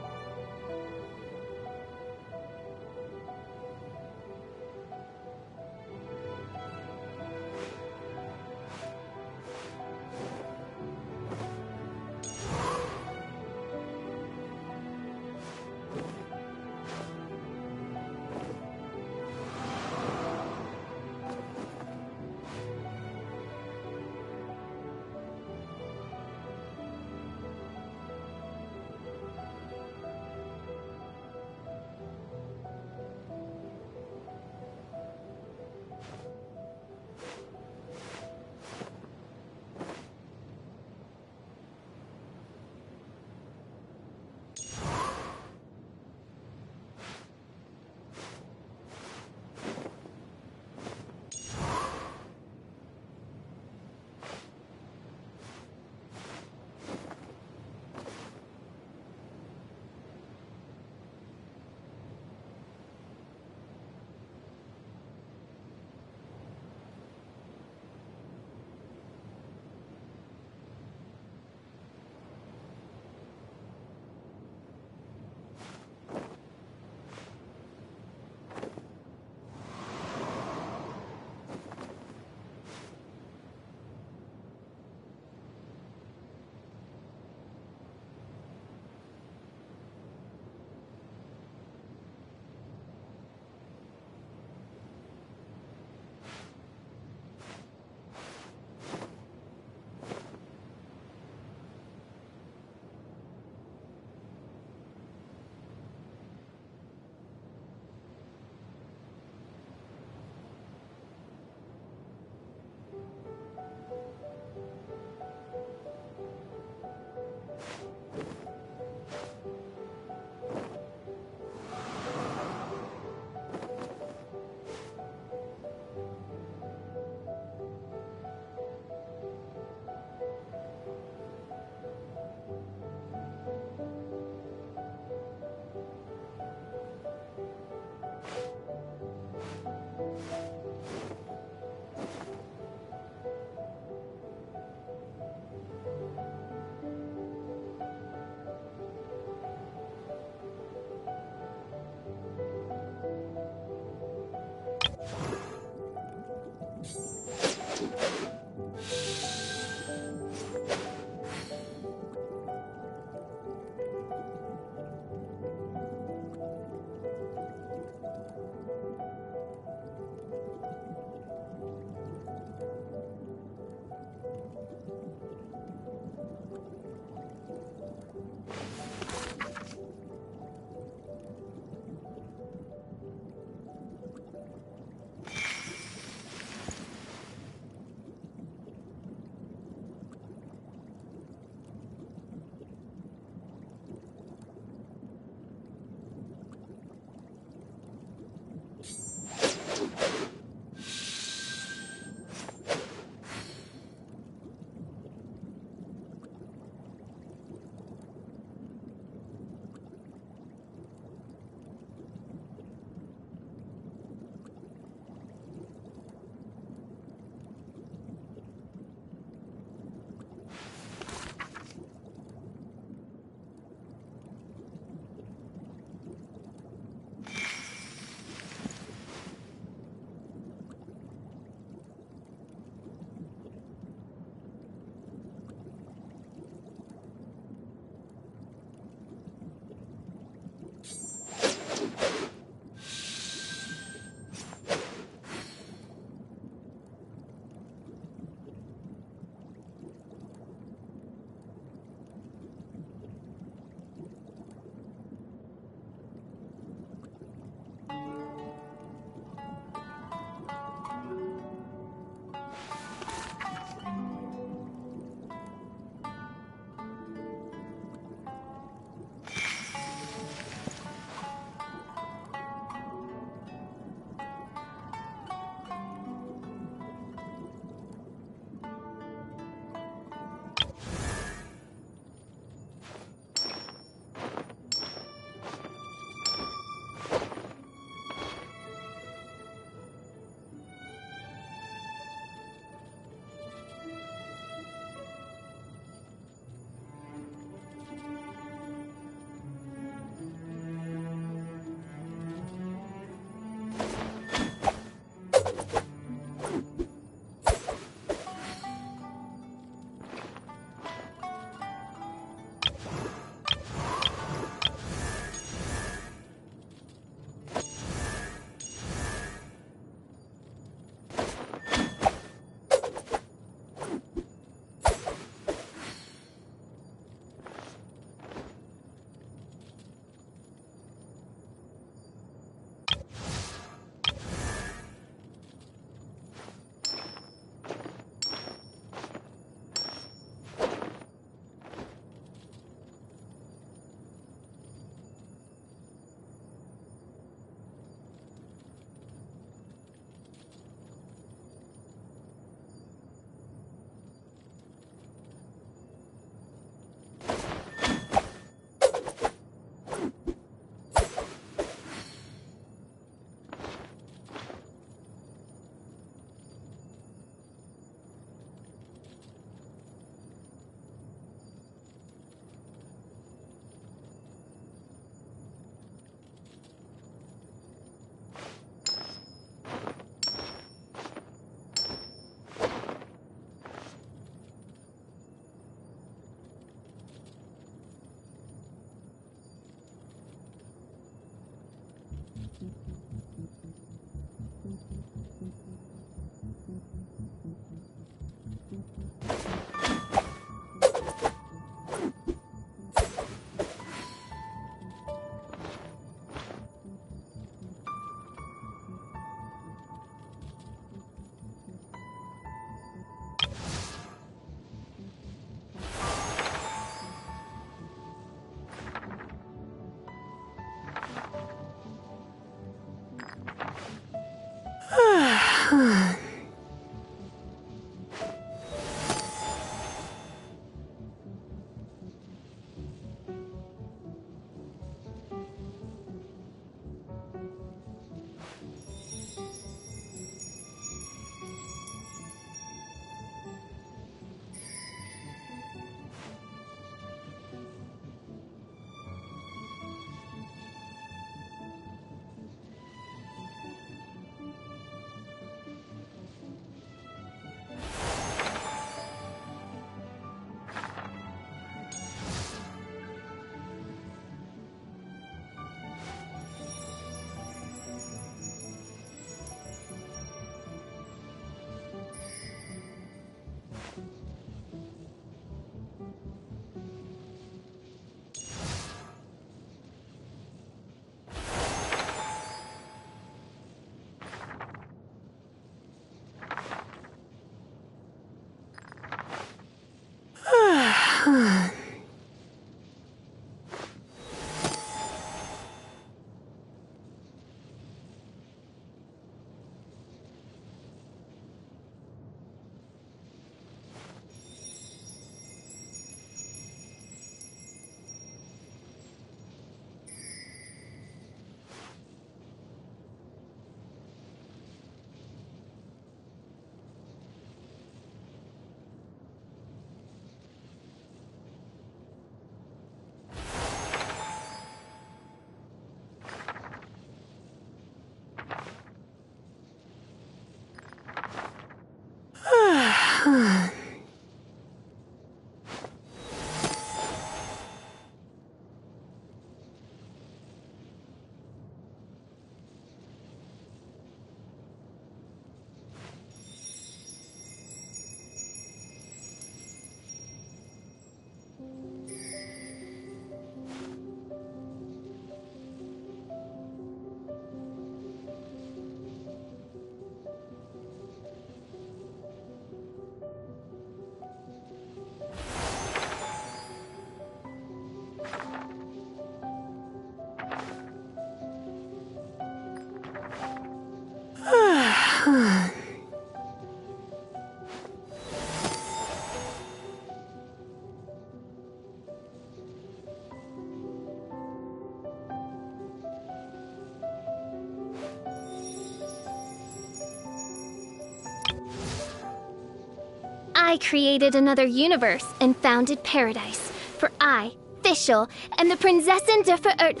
I created another universe and founded paradise. For I, Fischl, am the Prinzessin der Verirrt...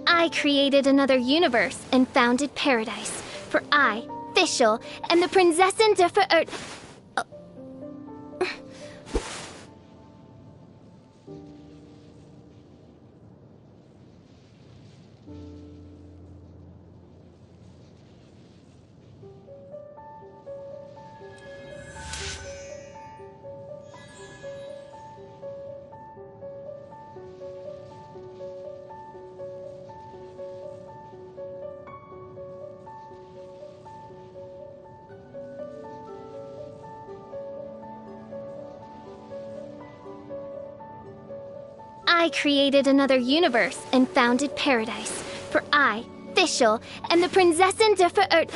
I created another universe and founded paradise. For I, Fischl, am the Prinzessin der Verirrt... I created another universe and founded paradise. For I, Fischl, am the Prinzessin der Verirrt...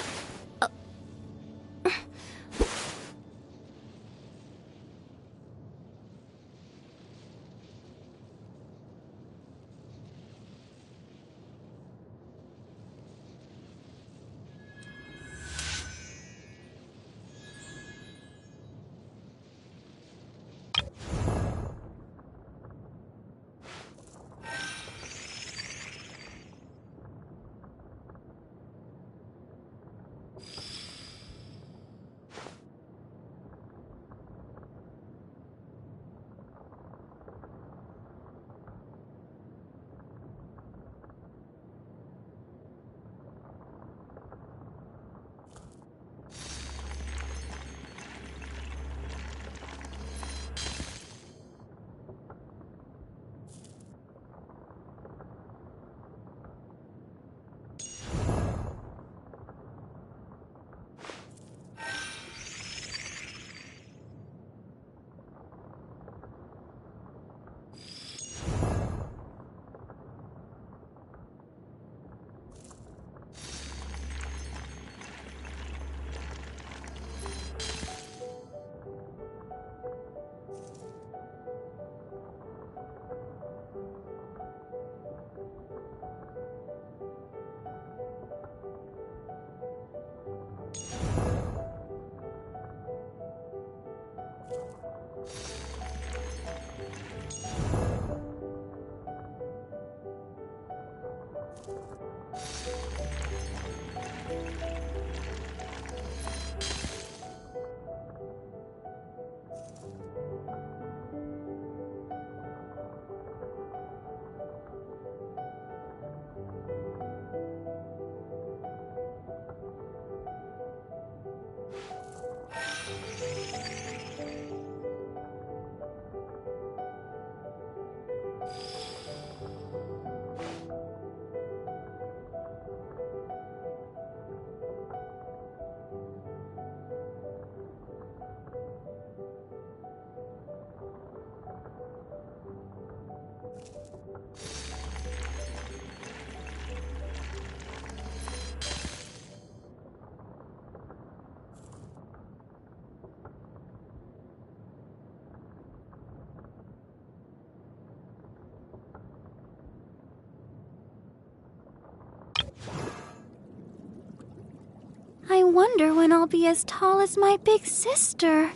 wonder when I'll be as tall as my big sister.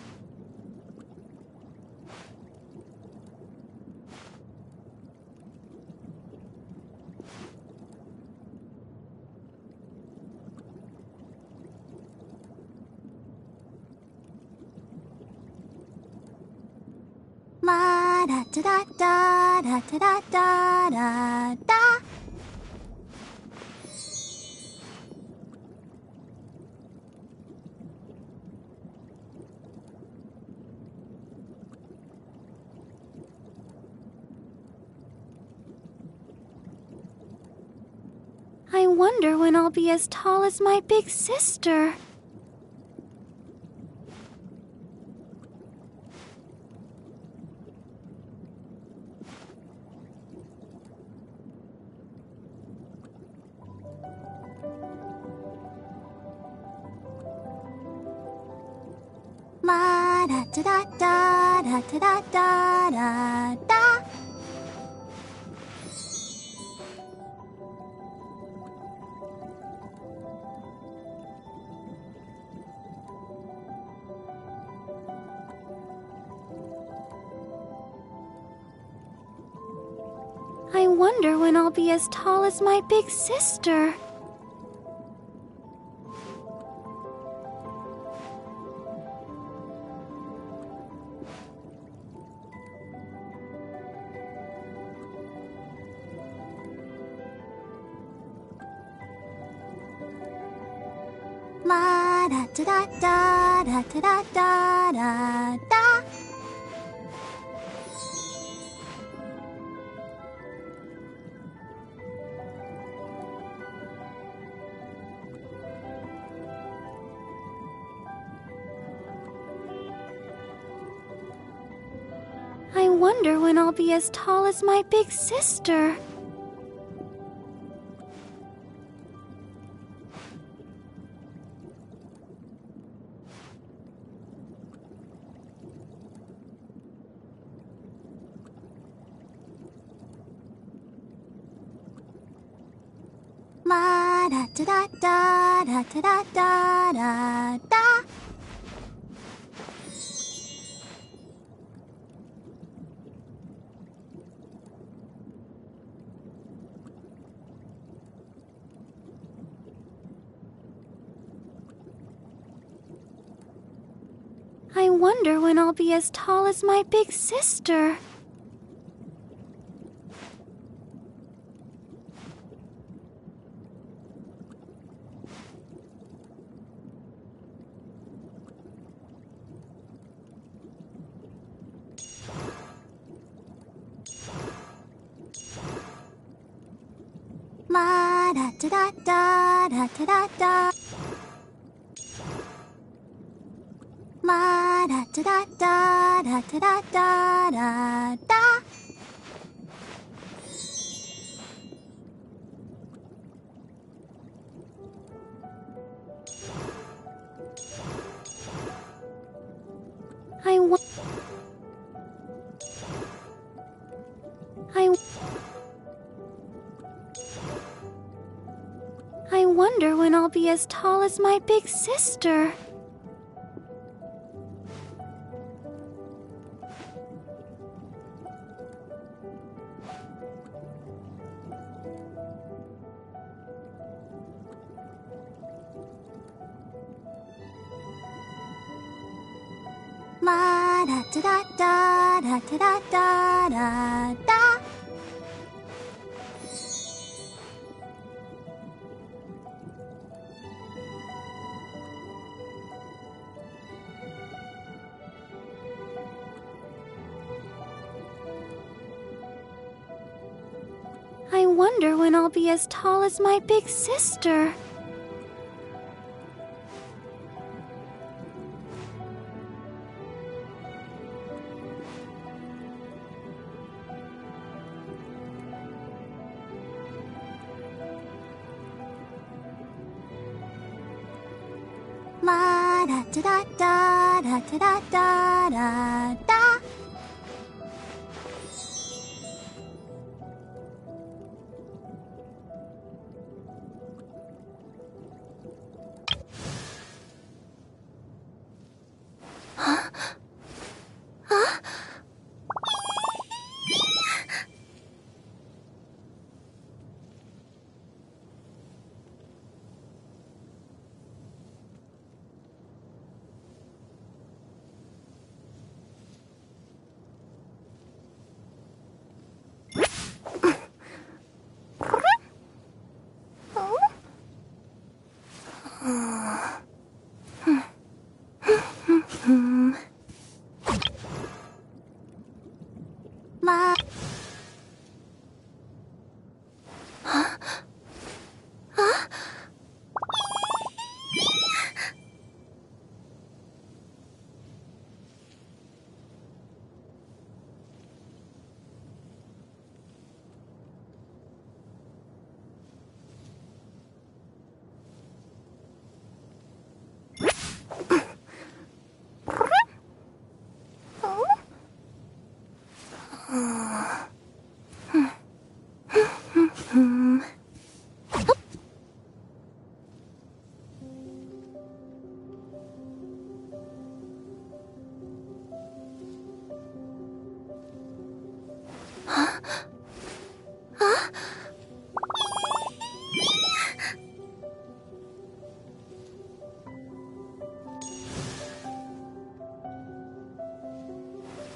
La da da da da da da da da da. I wonder when I'll be as tall as my big sister. La da da da da da da da da da. I wonder when I'll be as tall as my big sister. La da da da da da da da da da. I wonder when I'll be as tall as my big sister. La da da da da da da da da da. I wonder when I'll be as tall as my big sister. La da da da da da da da. La da da da da da da da da da. I wonder when I'll be as tall as my big sister. La da da da da da da da da da. I wonder when I'll be as tall as my big sister. La da da da da da da da da da. My...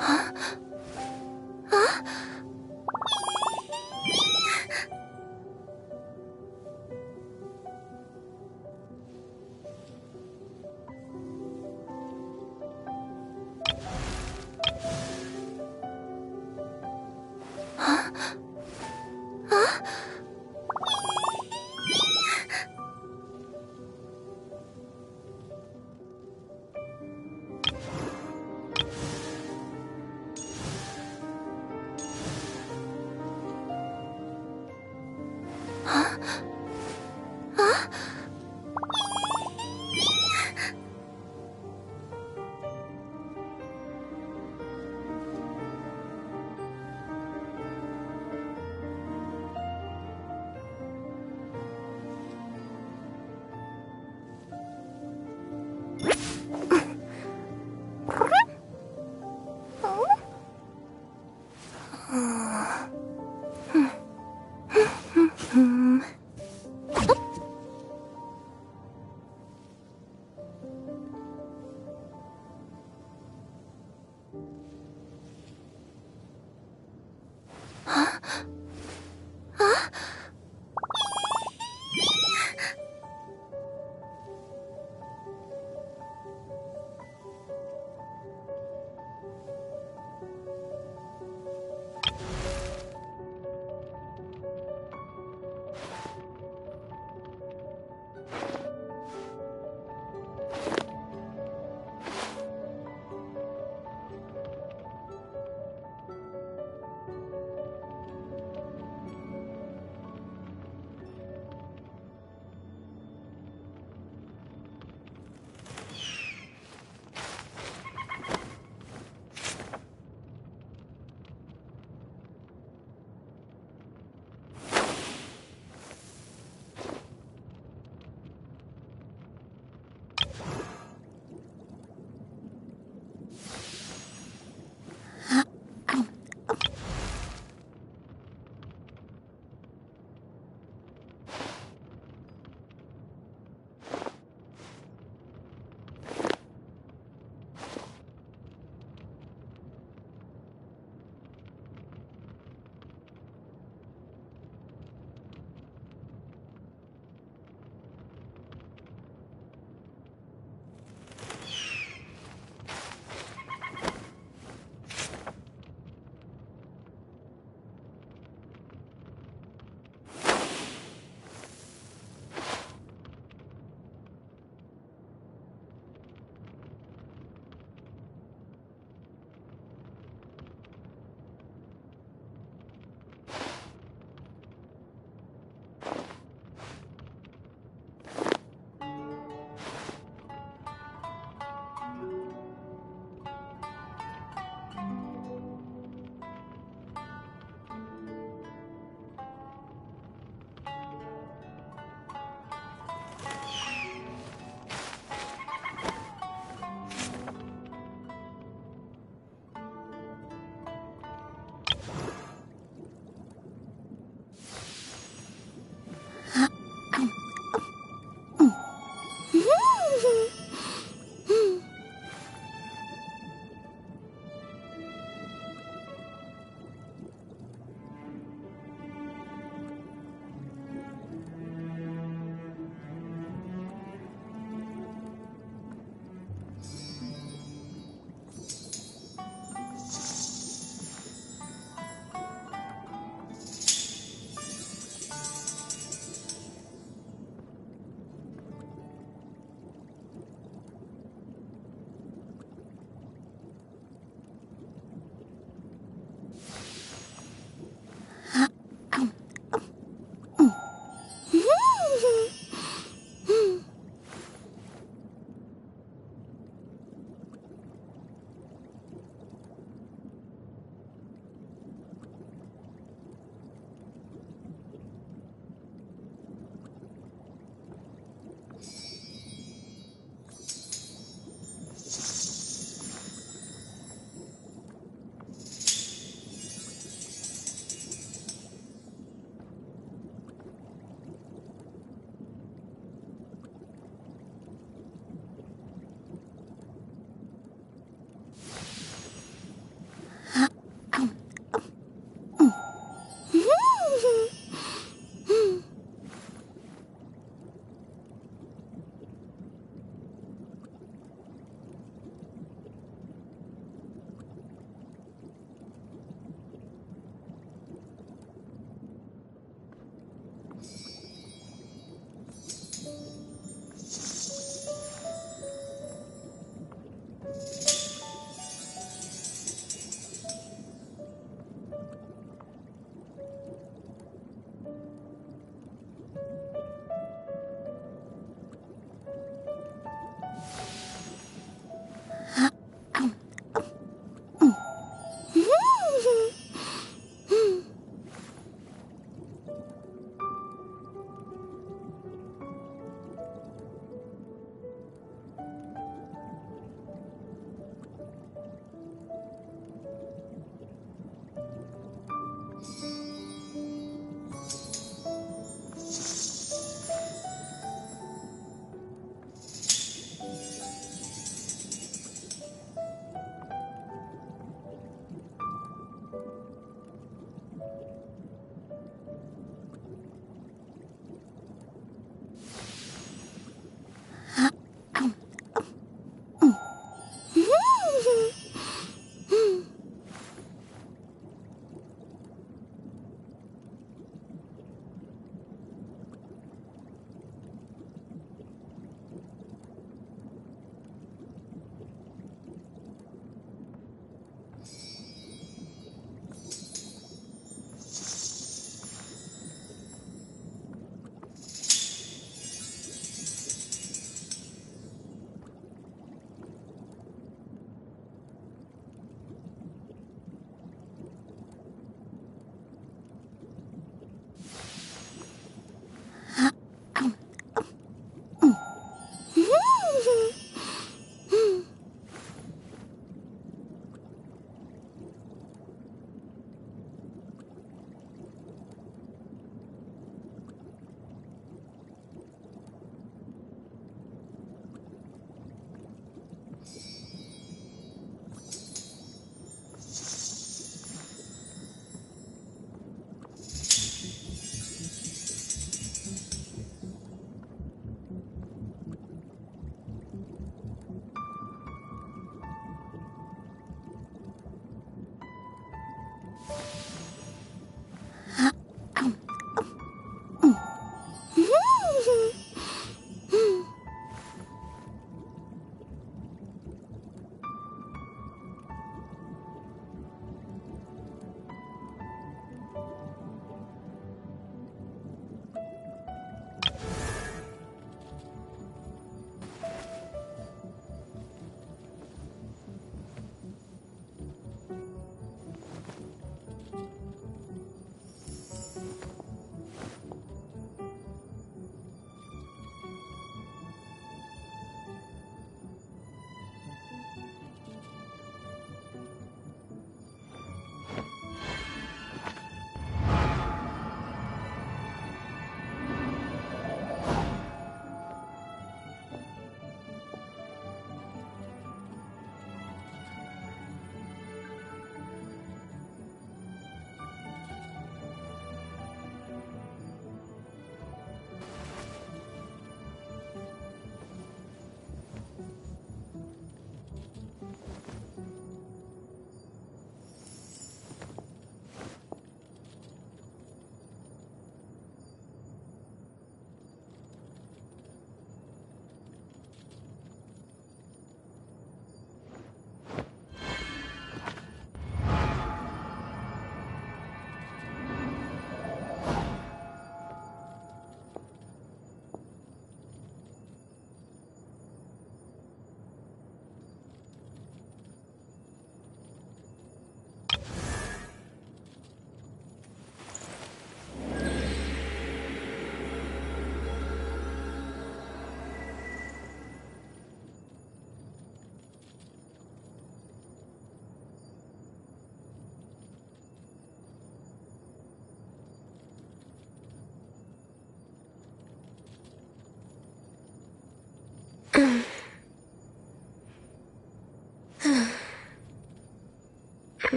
Huh? Huh? Huh?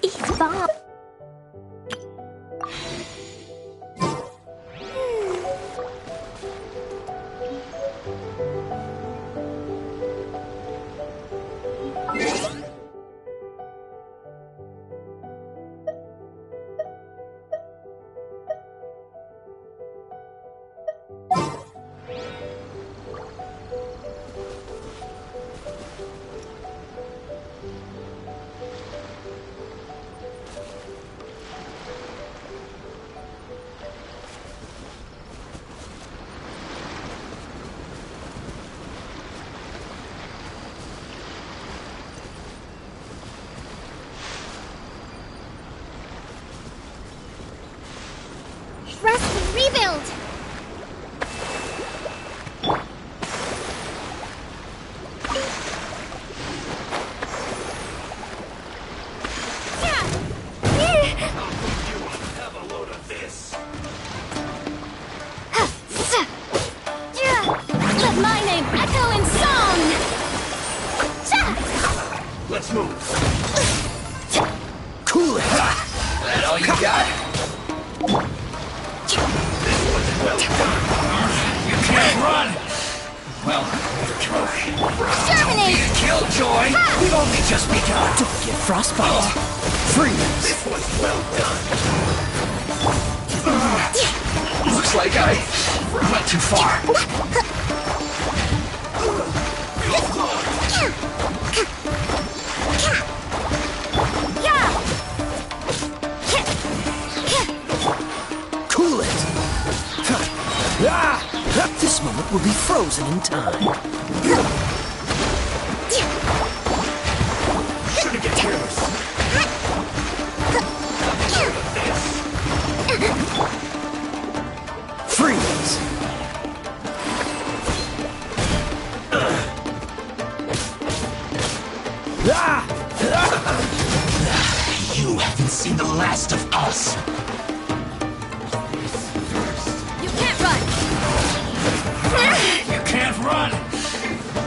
Eat Bob. Rest and rebuild! Have a load of this. Let my name echo in song! Let's move. Cool it! That all you got? This wasn't well done. You can't run! Well, try. Germinate! Don't be a killjoy! We've only just begun. Don't get frostbite. Freeze! This was well done. Looks like I went too far. Cool it! This moment will be frozen in time. You haven't seen the last of us. You can't run! You can't run!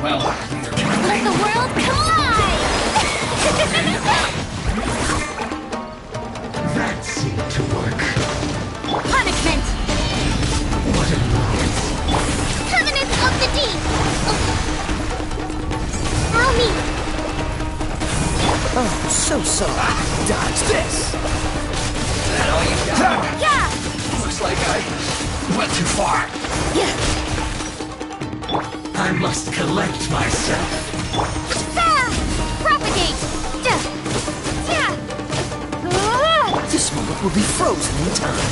Well, Let the world collide! that seemed to work. Punishment! What a moment. Covenants of the Deep! Allow me! Oh, so sorry. Dodge this. That all you got? Yeah! Looks like I went too far. Yeah! I must collect myself. Propagate! This moment will be frozen in time.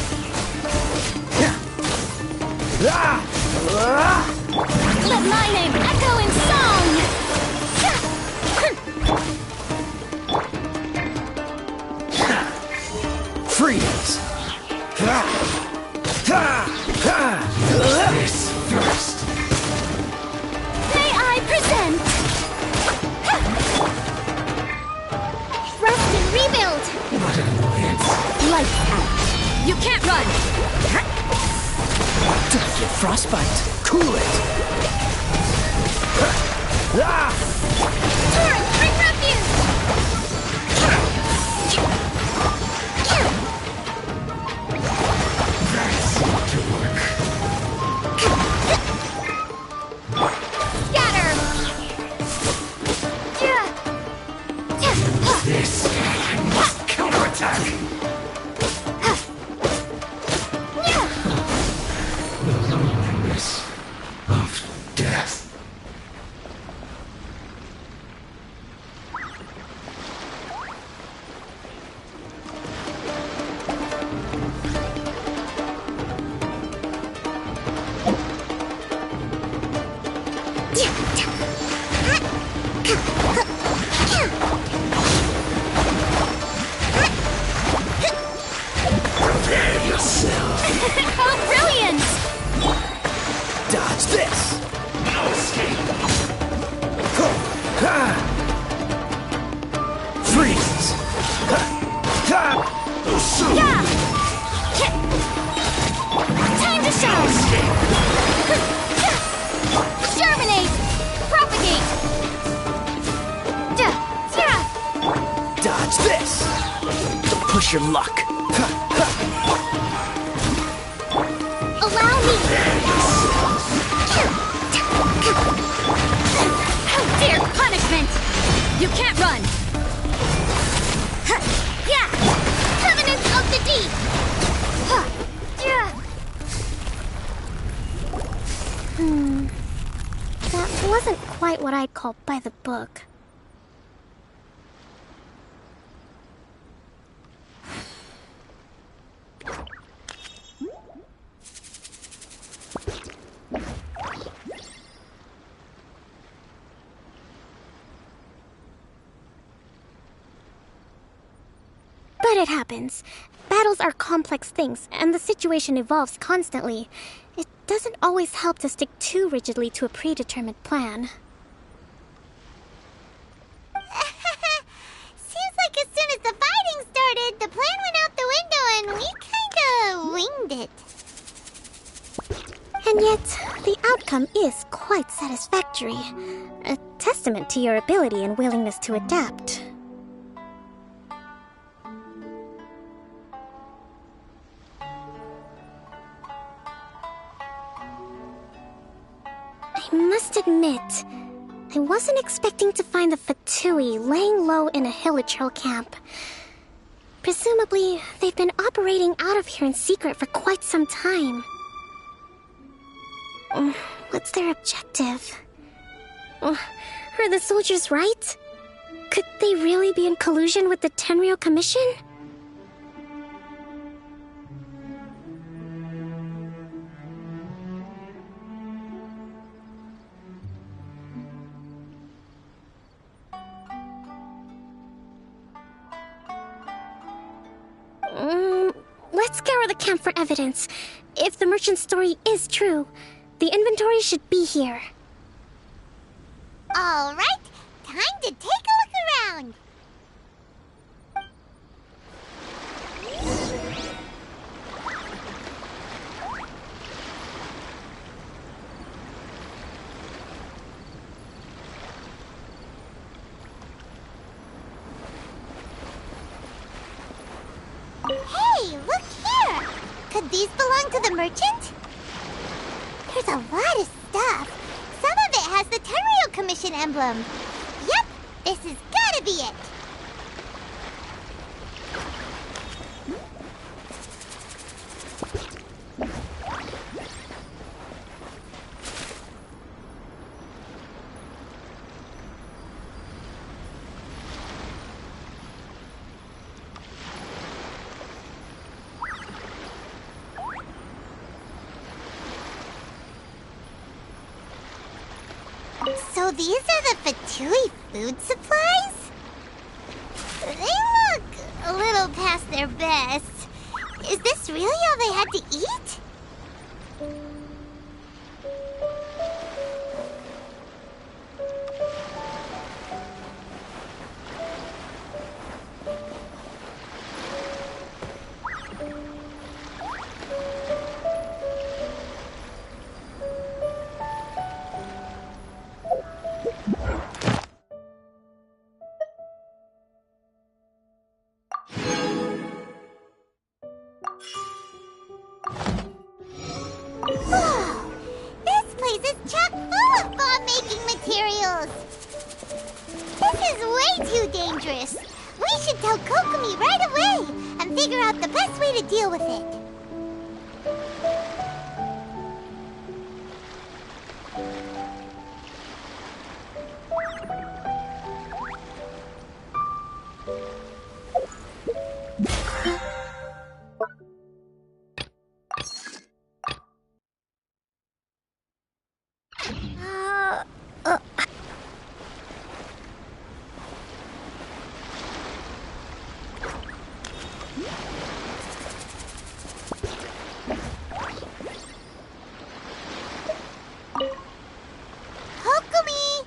Let my name echo in song! Freeze! This first. May I present Rust and rebuild! What an annoyance. Lights Out! You can't run! Don't get frostbite. Cool it. Torrent, bring refuge! That seemed to work. Scatter! This must counterattack. The loneliness of death. Prepare yourself. How brilliant! Dodge this. No escape. Freeze. Soon. Yeah! Time to shine! Germinate! Propagate! Dodge this. Don't push your luck. Allow me! How dare punishment! You can't run! Yeah! Covenants of the Deep! That wasn't quite what I'd call by the book. But it happens. Battles are complex things, and the situation evolves constantly. It doesn't always help to stick too rigidly to a predetermined plan. Seems like as soon as the fighting started, the plan went out the window and we kinda winged it. And yet, the outcome is quite satisfactory. A testament to your ability and willingness to adapt. I must admit, I wasn't expecting to find the Fatui laying low in a Hilichurl camp. Presumably, they've been operating out of here in secret for quite some time. What's their objective? Are the soldiers right? Could they really be in collusion with the Tenryou Commission? Let's scour the camp for evidence. If the merchant's story is true, the inventory should be here. Alright, time to take a look Could these belong to the merchant? There's a lot of stuff. Some of it has the Tenryo Commission emblem. Yep, this has gotta be it. So these are the Fatui food supplies? They look a little past their best. Is this really all they had to eat? This place is chock full of bomb-making materials! This is way too dangerous! We should tell Kokomi right away and figure out the best way to deal with it. Kokomi!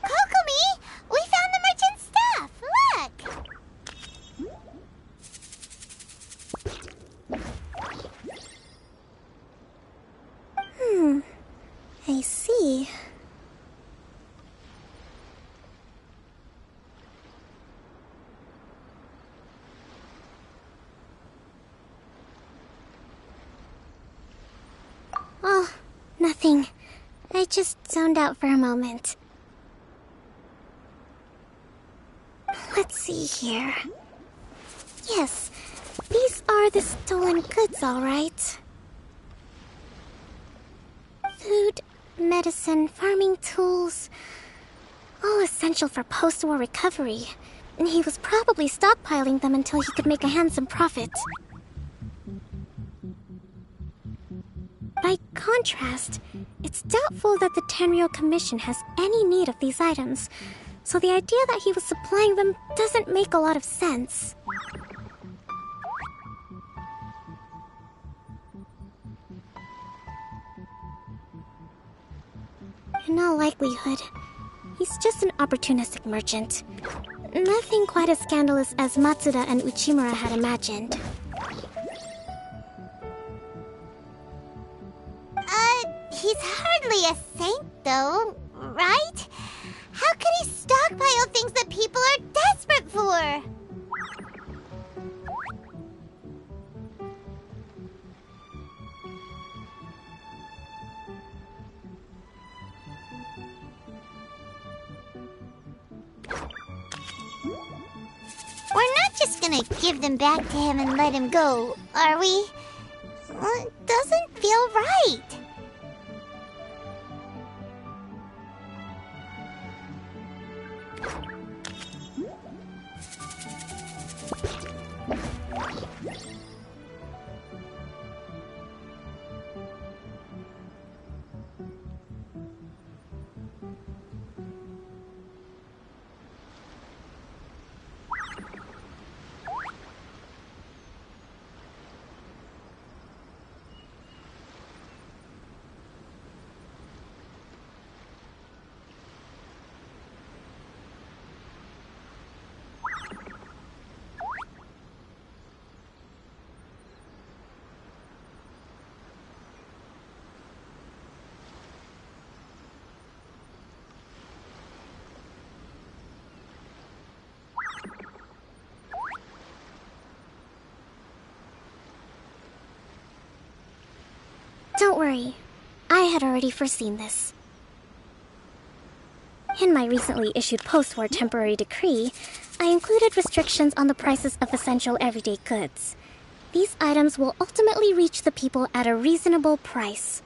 Kokomi! We found the merchant's stuff! Look! I see. Oh, nothing. I just zoned out for a moment. Let's see here. Yes, these are the stolen goods, all right. Food, medicine, farming tools. All essential for post-war recovery. And he was probably stockpiling them until he could make a handsome profit. By contrast, it's doubtful that the Tenryo Commission has any need of these items, so the idea that he was supplying them doesn't make a lot of sense. In all likelihood, he's just an opportunistic merchant. Nothing quite as scandalous as Matsuda and Uchimura had imagined. He's hardly a saint, though, right? How could he stockpile things that people are desperate for? We're not just gonna give them back to him and let him go, are we? It doesn't feel right. Don't worry. I had already foreseen this. In my recently issued post-war temporary decree, I included restrictions on the prices of essential everyday goods. These items will ultimately reach the people at a reasonable price.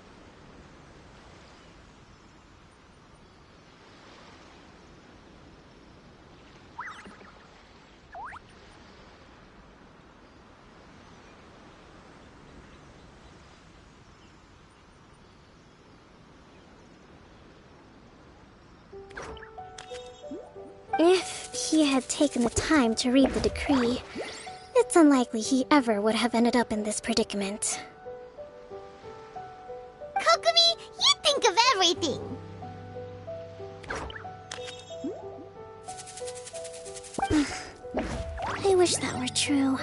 If he had taken the time to read the decree, it's unlikely he ever would have ended up in this predicament. Kokomi, you think of everything! I wish that were true.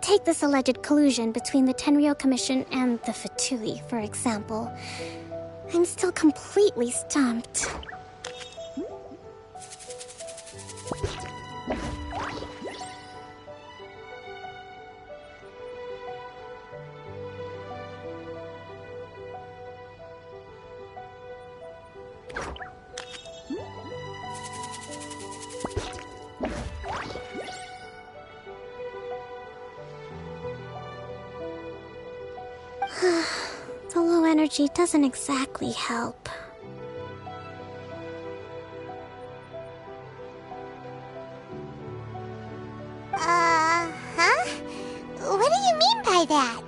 Take this alleged collusion between the Tenryou Commission and the Fatui, for example. I'm still completely stumped. The low energy doesn't exactly help. Huh? What do you mean by that?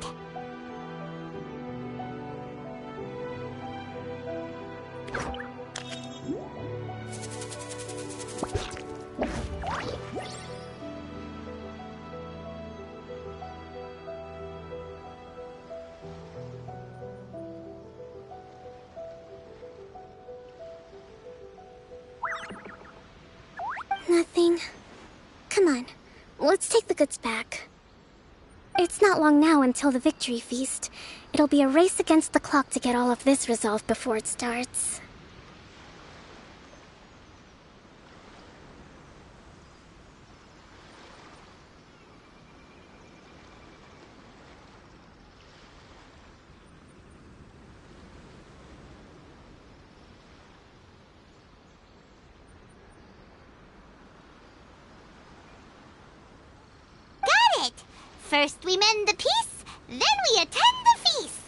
Nothing. Come on, let's take the goods back. It's not long now until the victory feast. It'll be a race against the clock to get all of this resolved before it starts. Got it! First we mend the peace, then we attend the feast!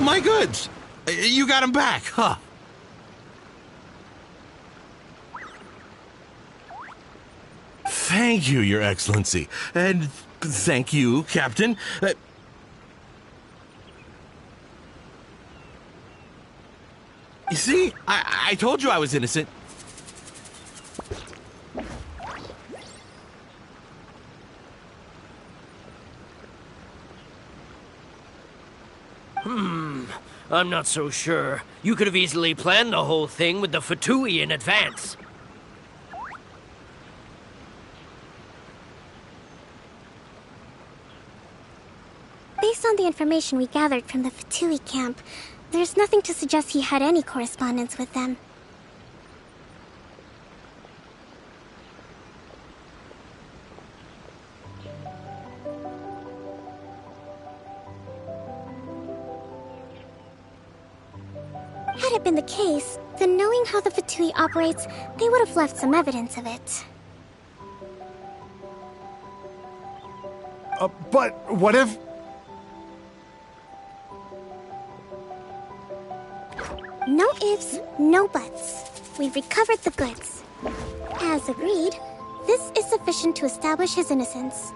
My goods! You got them back, huh? Thank you, Your Excellency. And thank you, Captain. You see? I told you I was innocent. I'm not so sure. You could have easily planned the whole thing with the Fatui in advance. Based on the information we gathered from the Fatui camp, there's nothing to suggest he had any correspondence with them. Had it been the case, then knowing how the Fatui operates, they would have left some evidence of it. But what if... No ifs, no buts. We've recovered the goods. As agreed, this is sufficient to establish his innocence.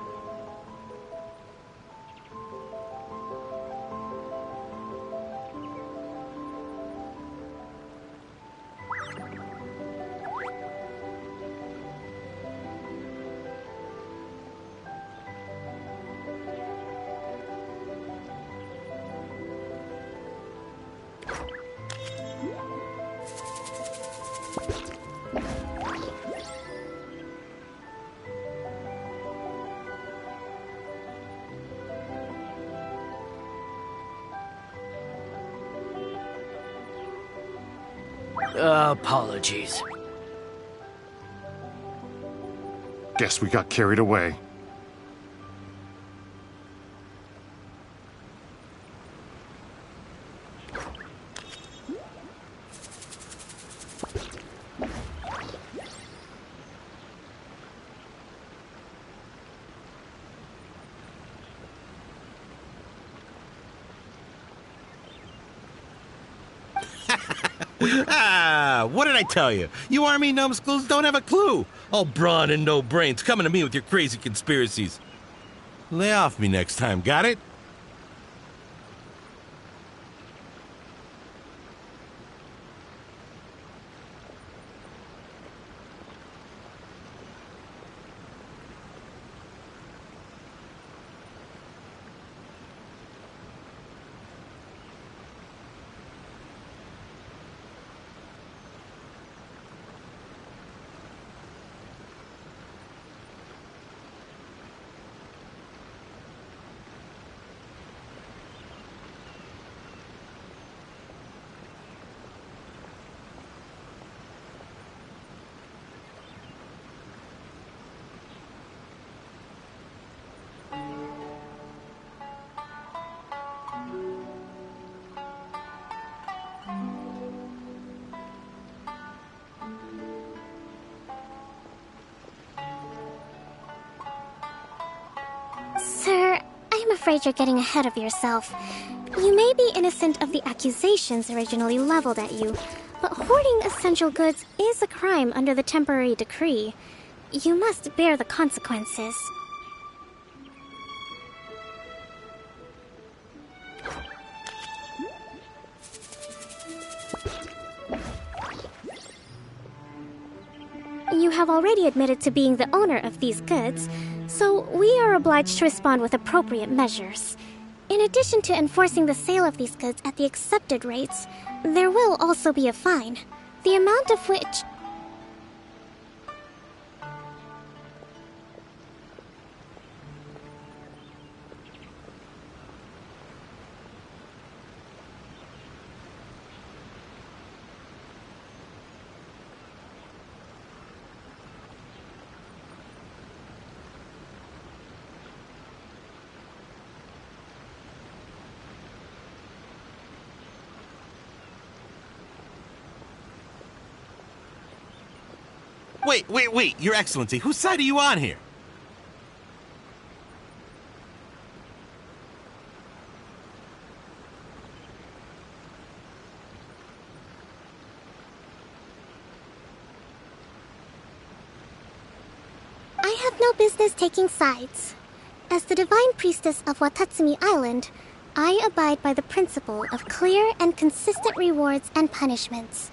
Apologies. Guess we got carried away. What did I tell you? You army numbskulls don't have a clue. All brawn and no brains coming to me with your crazy conspiracies. Lay off me next time, got it? Sir, I'm afraid you're getting ahead of yourself. You may be innocent of the accusations originally leveled at you, but hoarding essential goods is a crime under the temporary decree. You must bear the consequences. You have already admitted to being the owner of these goods, so we are obliged to respond with appropriate measures. In addition to enforcing the sale of these goods at the accepted rates, there will also be a fine, the amount of which... Wait, Your Excellency, whose side are you on here? business taking sides. As the Divine Priestess of Watatsumi Island, I abide by the principle of clear and consistent rewards and punishments.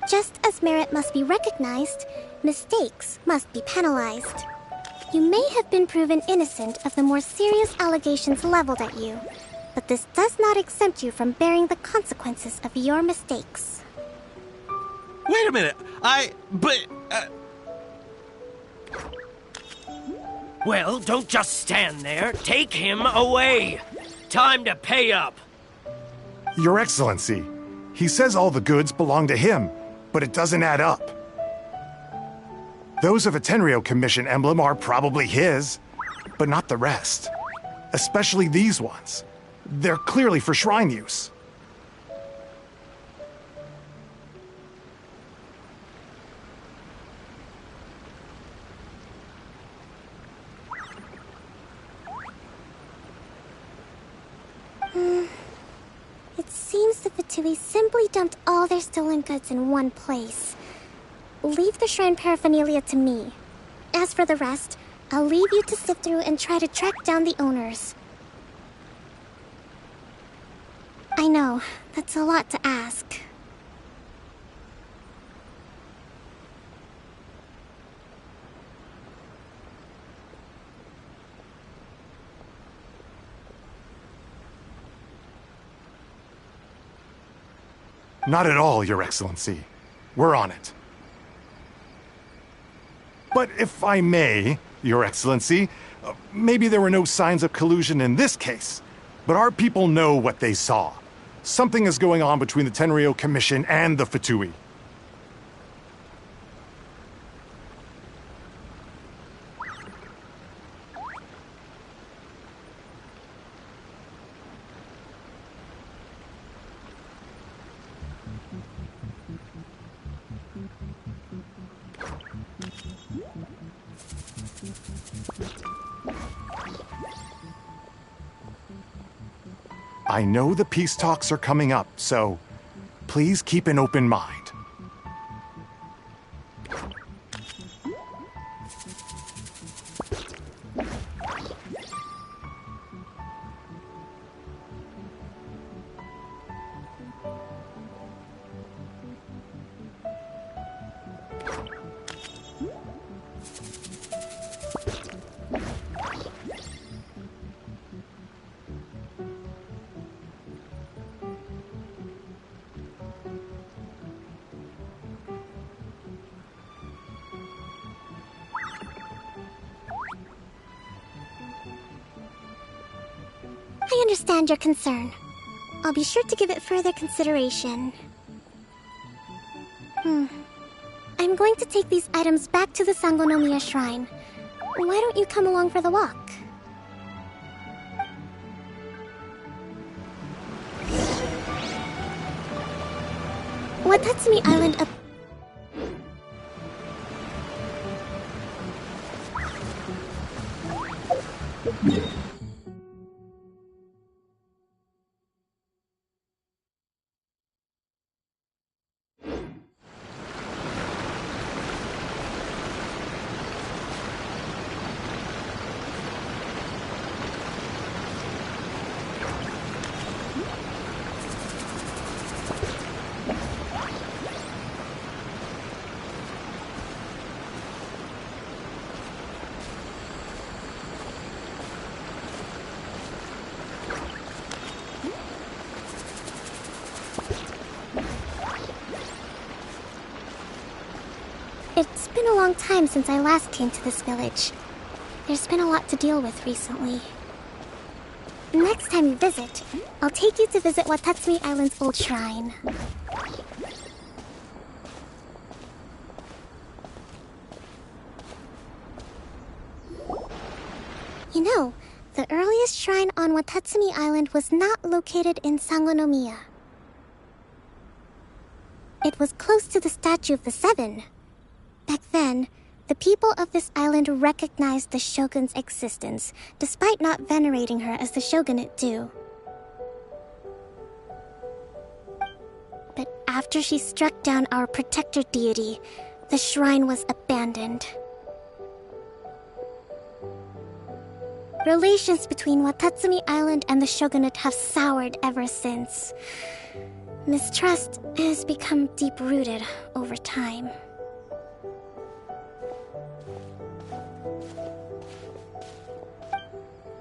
Just as merit must be recognized, mistakes must be penalized. You may have been proven innocent of the more serious allegations leveled at you, but this does not exempt you from bearing the consequences of your mistakes. Wait a minute. Well, don't just stand there. Take him away. Time to pay up. Your Excellency, he says all the goods belong to him, but it doesn't add up. Those of a Tenryo Commission emblem are probably his, but not the rest. Especially these ones. They're clearly for shrine use. It seems the Fatui simply dumped all their stolen goods in one place. Leave the shrine paraphernalia to me. As for the rest, I'll leave you to sift through and try to track down the owners. I know, that's a lot to ask. Not at all, Your Excellency. We're on it. But if I may, Your Excellency, maybe there were no signs of collusion in this case, but our people know what they saw. Something is going on between the Tenryo Commission and the Fatui. I know the peace talks are coming up, so please keep an open mind. I understand your concern. I'll be sure to give it further consideration. I'm going to take these items back to the Sangonomiya Shrine. Why don't you come along for the walk? Watatsumi Island up. It's been a long time since I last came to this village. There's been a lot to deal with recently. Next time you visit, I'll take you to visit Watatsumi Island's old shrine. You know, the earliest shrine on Watatsumi Island was not located in Sangonomiya. It was close to the Statue of the Seven. Back then, the people of this island recognized the shogun's existence, despite not venerating her as the shogunate do. But after she struck down our protector deity, the shrine was abandoned. Relations between Watatsumi Island and the shogunate have soured ever since. Mistrust has become deep-rooted over time.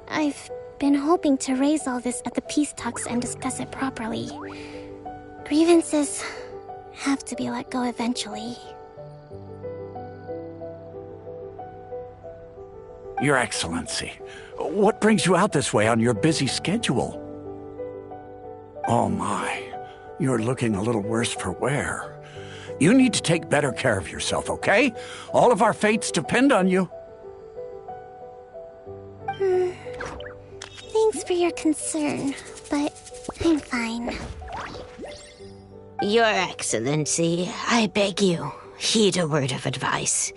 I've been hoping to raise all this at the peace talks and discuss it properly. Grievances have to be let go eventually. Your Excellency, what brings you out this way on your busy schedule? Oh my, you're looking a little worse for wear. You need to take better care of yourself, okay? All of our fates depend on you. Thanks for your concern, but I'm fine. Your Excellency, I beg you, heed a word of advice.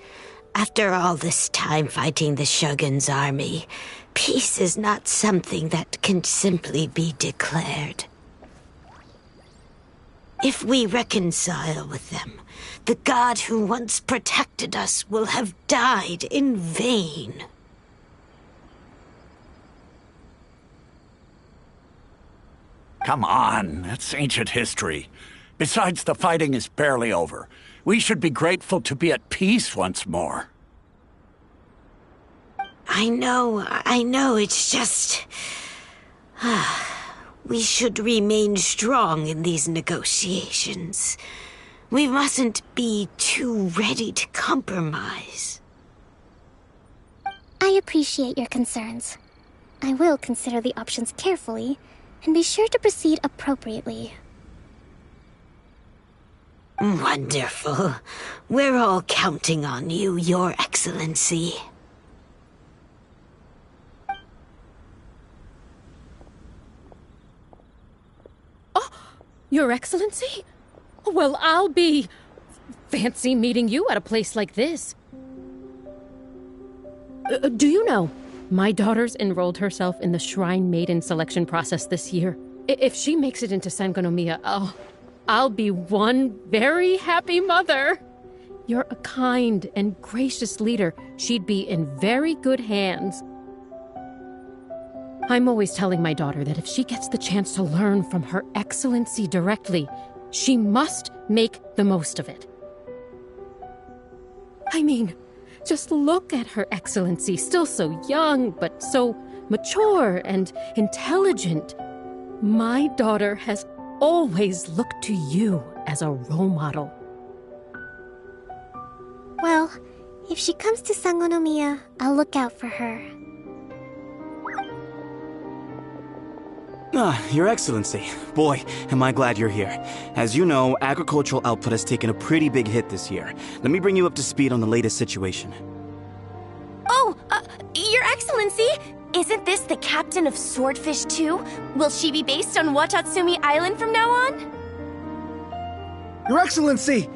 After all this time fighting the Shogun's army, peace is not something that can simply be declared. If we reconcile with them, the god who once protected us will have died in vain. Come on, that's ancient history. Besides, the fighting is barely over. We should be grateful to be at peace once more. I know, it's just... we should remain strong in these negotiations. We mustn't be too ready to compromise. I appreciate your concerns. I will consider the options carefully, and be sure to proceed appropriately. Wonderful. We're all counting on you, Your Excellency. Oh, Your Excellency? Well, I'll be... fancy meeting you at a place like this. Do you know, my daughter's enrolled herself in the Shrine Maiden selection process this year. If she makes it into Sangonomiya, I'll be one very happy mother. You're a kind and gracious leader. She'd be in very good hands. I'm always telling my daughter that if she gets the chance to learn from Her Excellency directly, she must make the most of it. I mean, just look at Her Excellency, still so young, but so mature and intelligent. My daughter has always looked to you as a role model. Well, if she comes to Sangonomiya, I'll look out for her. Your Excellency. Boy, am I glad you're here. As you know, agricultural output has taken a pretty big hit this year. Let me bring you up to speed on the latest situation. Oh, Your Excellency! Isn't this the captain of Swordfish 2? Will she be based on Watatsumi Island from now on? Your Excellency!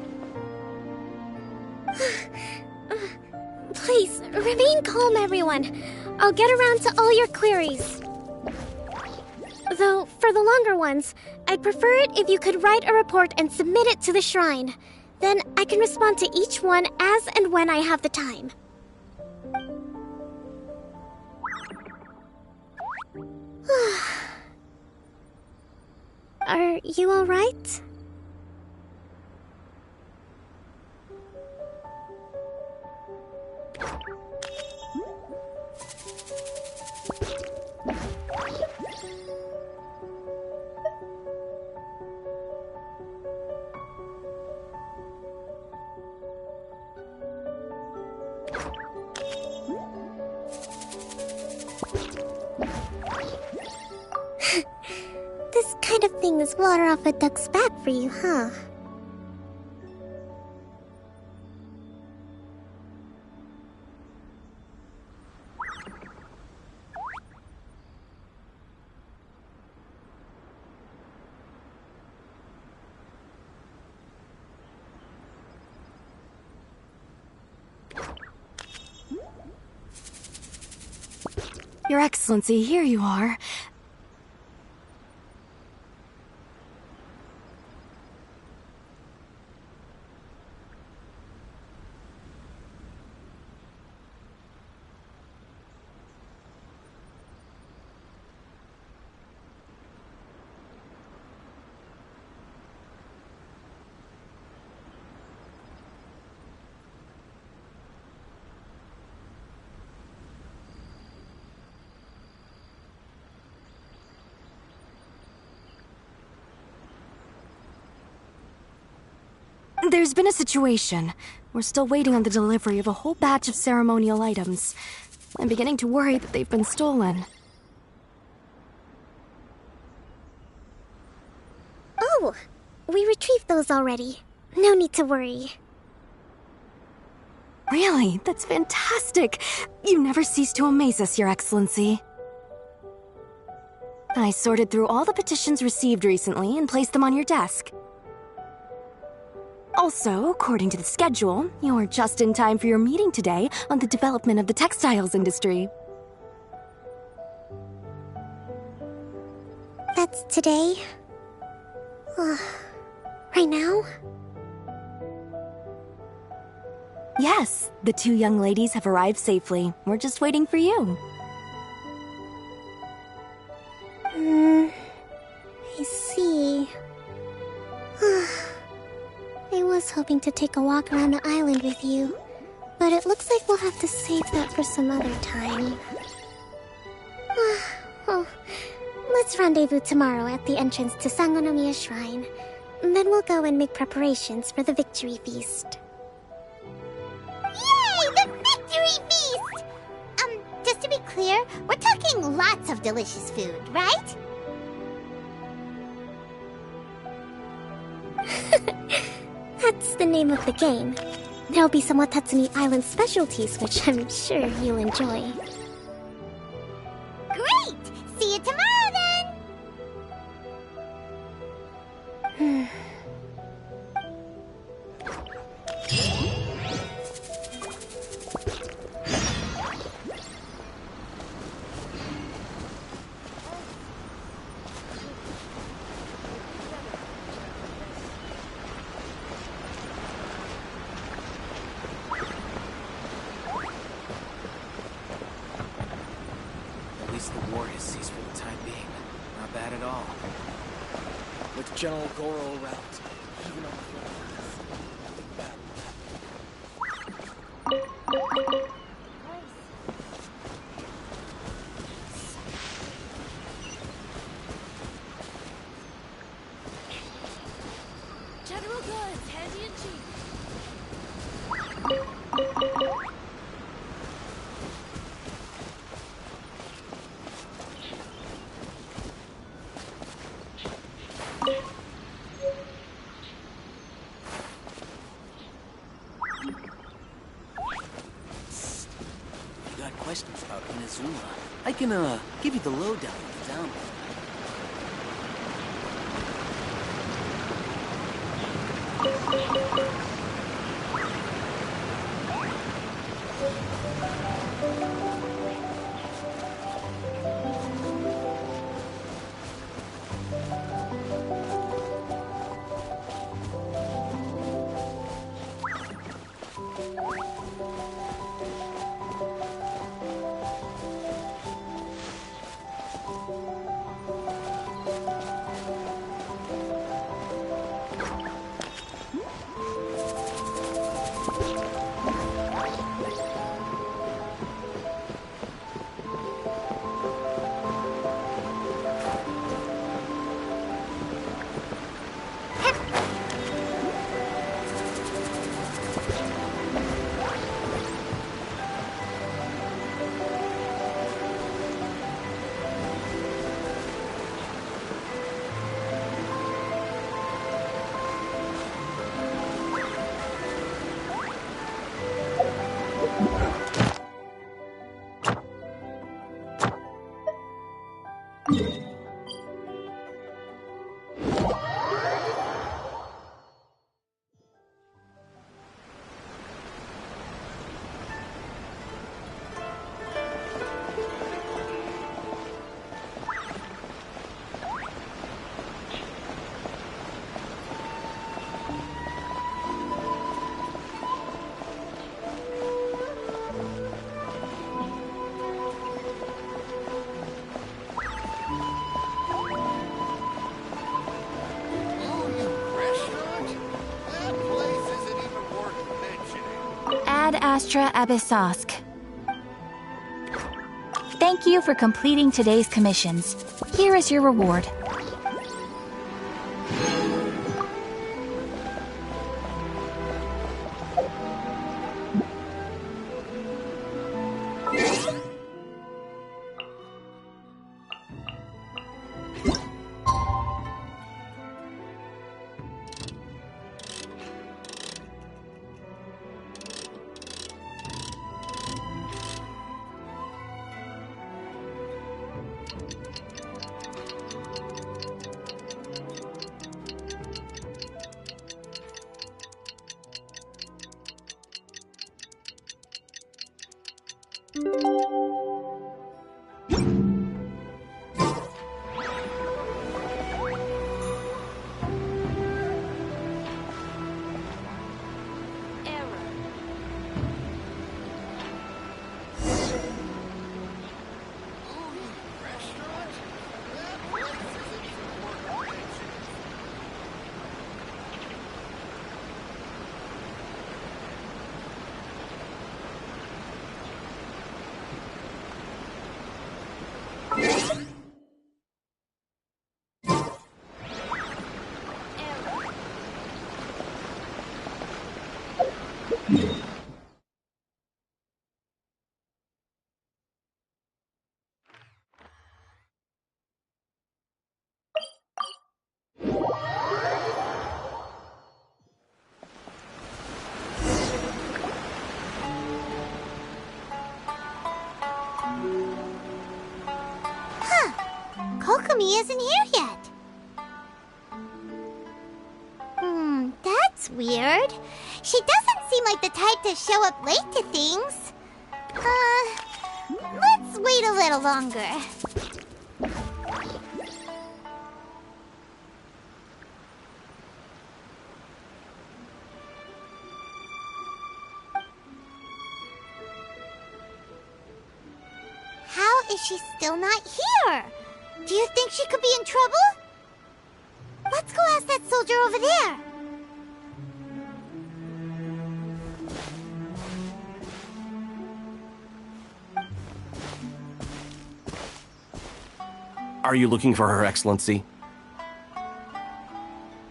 Please, remain calm, everyone. I'll get around to all your queries. Though, for the longer ones, I'd prefer it if you could write a report and submit it to the shrine. Then I can respond to each one as and when I have the time. Are you all right? This kind of thing is water off a duck's back for you, huh? Your Excellency, here you are. There's been a situation. We're still waiting on the delivery of a whole batch of ceremonial items. I'm beginning to worry that they've been stolen. Oh, we retrieved those already. No need to worry. Really? That's fantastic! You never cease to amaze us, Your Excellency. I sorted through all the petitions received recently and placed them on your desk. Also, according to the schedule, you're just in time for your meeting today on the development of the textiles industry. That's today? Right now? Yes, the 2 young ladies have arrived safely. We're just waiting for you. I see. I was hoping to take a walk around the island with you, but it looks like we'll have to save that for some other time. Well, let's rendezvous tomorrow at the entrance to Sangonomiya Shrine. Then we'll go and make preparations for the victory feast. Yay! The victory feast! Just to be clear, we're talking lots of delicious food, right? That's the name of the game. There'll be some Watatsumi Island specialties, which I'm sure you'll enjoy. Great! See you tomorrow, then! At least the war has ceased for the time being. Not bad at all. With General Goro around, even on the front lines. General goods, handy and cheap. You got questions about Inazuma? I can, give you the lowdown on the down. Ad Astra Abyssosk. Thank you for completing today's commissions. Here is your reward. Kokomi isn't here yet. That's weird. She doesn't seem like the type to show up late to things. Let's wait a little longer. How is she still not here? Do you think she could be in trouble? Let's go ask that soldier over there. Are you looking for Her Excellency?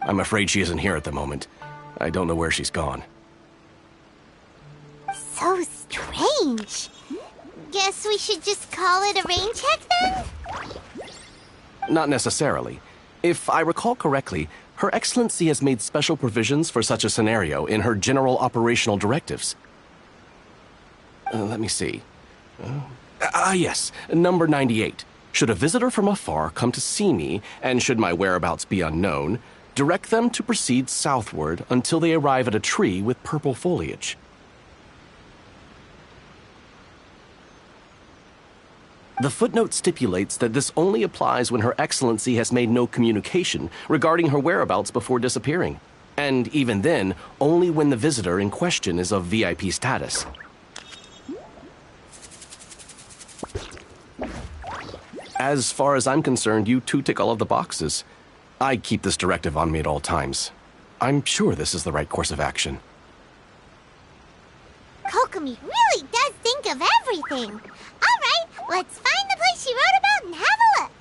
I'm afraid she isn't here at the moment. I don't know where she's gone. So strange. Guess we should just call it a rain check then? Not necessarily. If I recall correctly, Her Excellency has made special provisions for such a scenario in her general operational directives. Let me see. Yes, number 98. Should a visitor from afar come to see me, and should my whereabouts be unknown, direct them to proceed southward until they arrive at a tree with purple foliage. The footnote stipulates that this only applies when Her Excellency has made no communication regarding her whereabouts before disappearing, and even then, only when the visitor in question is of VIP status. As far as I'm concerned, you two tick all of the boxes. I keep this directive on me at all times. I'm sure this is the right course of action. Kokomi really does think of everything. All right, let's find the place she wrote about and have a look.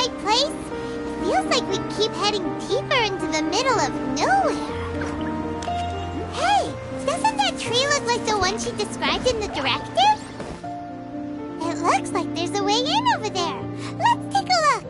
right place? It feels like we keep heading deeper into the middle of nowhere. Hey, doesn't that tree look like the one she described in the directive? It looks like there's a way in over there. Let's take a look.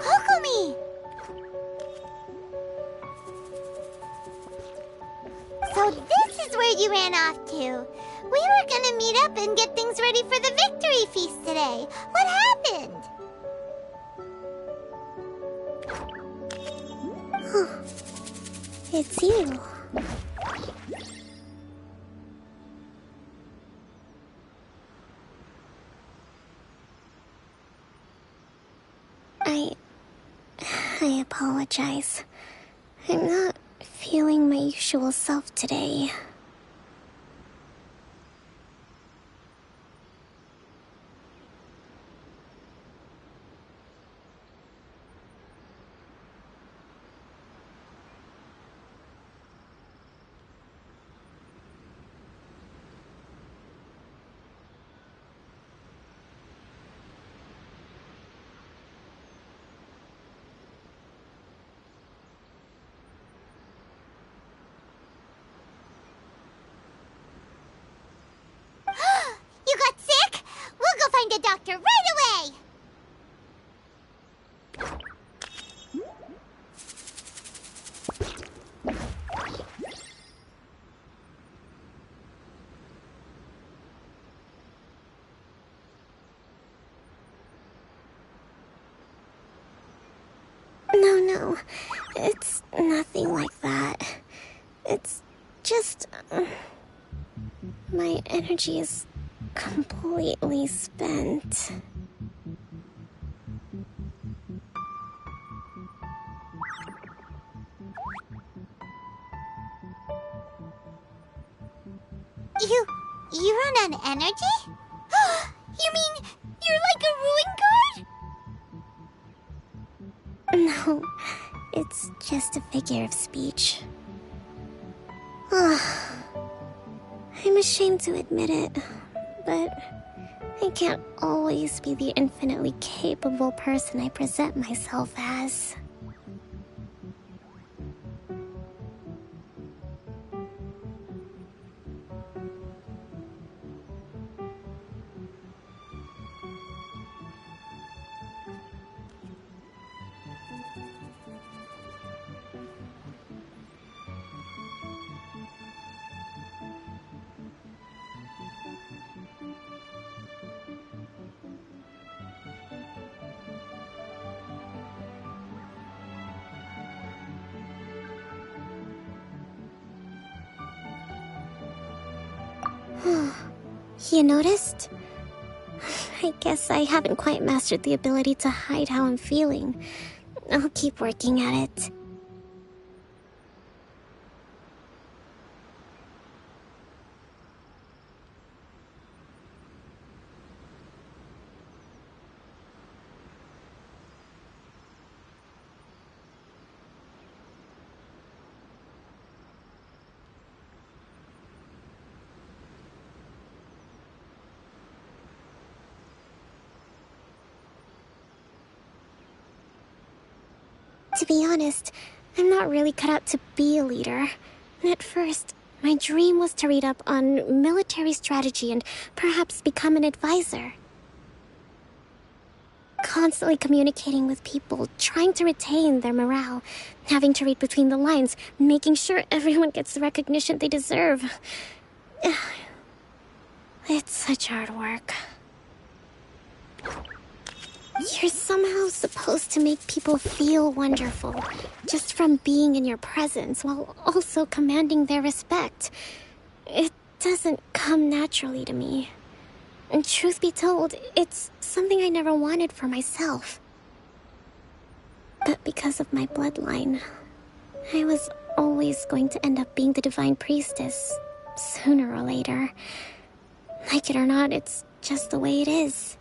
Kokomi! So this is where you ran off to. We were gonna meet up and get things ready for the victory feast today. What happened? It's you. I apologize. I'm not feeling my usual self today. You got sick? We'll go find a doctor right away! No, it's nothing like that. It's just... my energy is completely spent. You run on energy? You mean you're like a ruin guard? No, it's just a figure of speech. I'm ashamed to admit it, but I can't always be the infinitely capable person I present myself as. You noticed? I guess I haven't quite mastered the ability to hide how I'm feeling. I'll keep working at it. To be honest, I'm not really cut out to be a leader. At first, my dream was to read up on military strategy and perhaps become an advisor. Constantly communicating with people, trying to retain their morale, having to read between the lines, making sure everyone gets the recognition they deserve. It's such hard work. You're somehow supposed to make people feel wonderful, just from being in your presence, while also commanding their respect. It doesn't come naturally to me. And truth be told, it's something I never wanted for myself. But because of my bloodline, I was always going to end up being the Divine Priestess, sooner or later. Like it or not, it's just the way it is.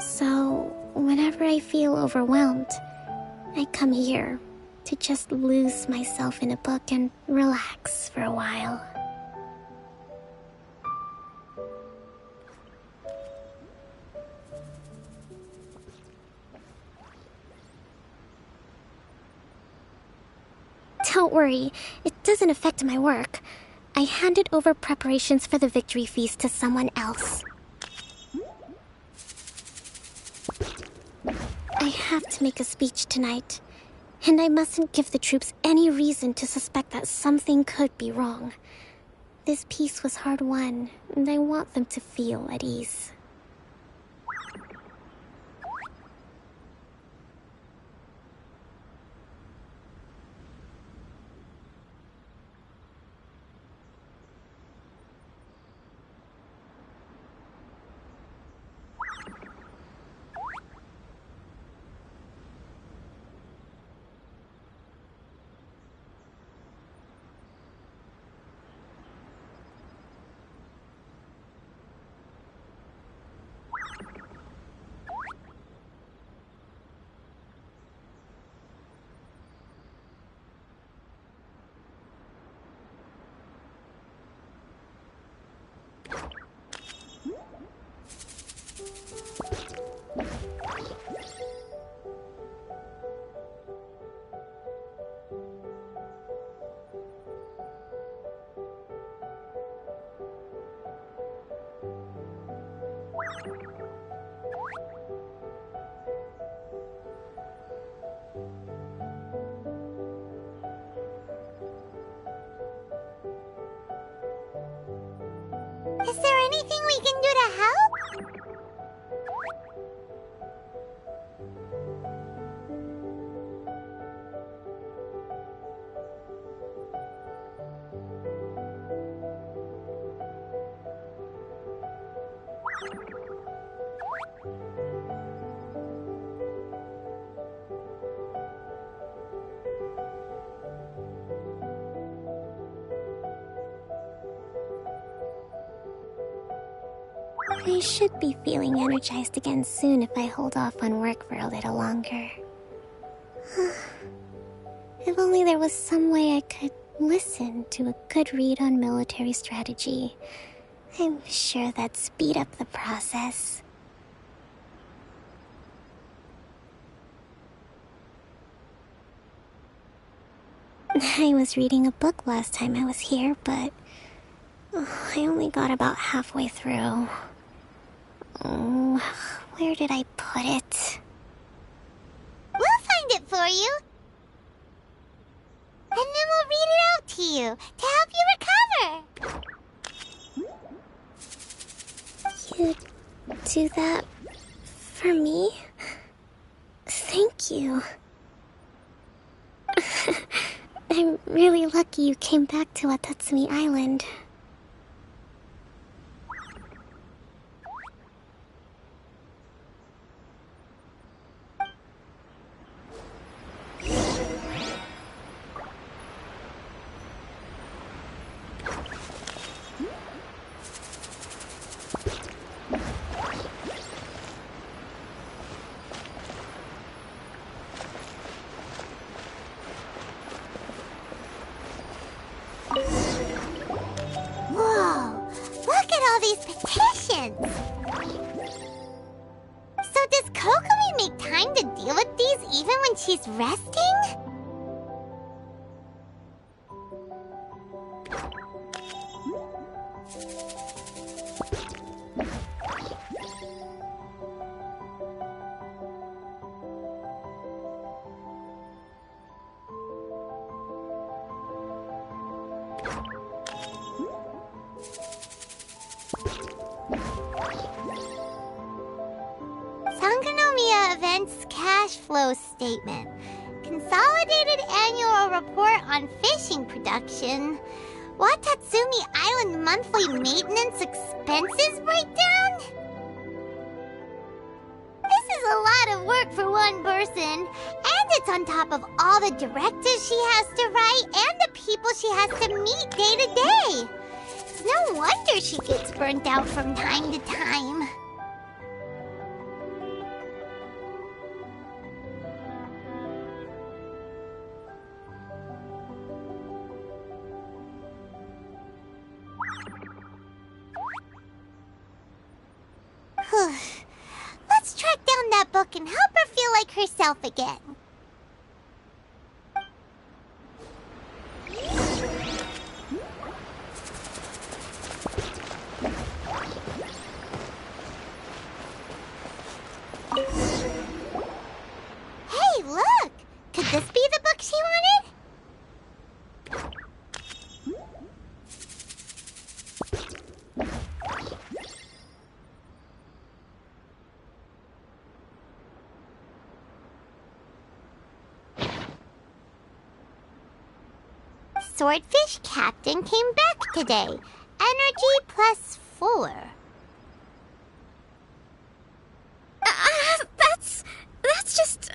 So, whenever I feel overwhelmed, I come here to just lose myself in a book and relax for a while. Don't worry, it doesn't affect my work. I handed over preparations for the victory feast to someone else. I have to make a speech tonight, and I mustn't give the troops any reason to suspect that something could be wrong. This peace was hard won, and I want them to feel at ease. Is there anything we can do to help? I should be feeling energized again soon if I hold off on work for a little longer. If only there was some way I could listen to a good read on military strategy. I'm sure that'd speed up the process. I was reading a book last time I was here, but I only got about halfway through. Oh, where did I put it? We'll find it for you. And then we'll read it out to you to help you recover. You do that for me? Thank you. I'm really lucky you came back to Watatsumi Island. Whoa! Look at all these petitions! So does Kokomi make time to deal with these even when she's resting? flow statement. Consolidated Annual Report on Fishing Production. Watatsumi Island Monthly Maintenance Expenses Breakdown? This is a lot of work for one person, and it's on top of all the directives she has to write and the people she has to meet day to day. It's no wonder she gets burnt out from time to time. Let's track down that book and help her feel like herself again. Hey, look! Could this be the book she wanted? Swordfish Captain came back today. Energy +4. That's just,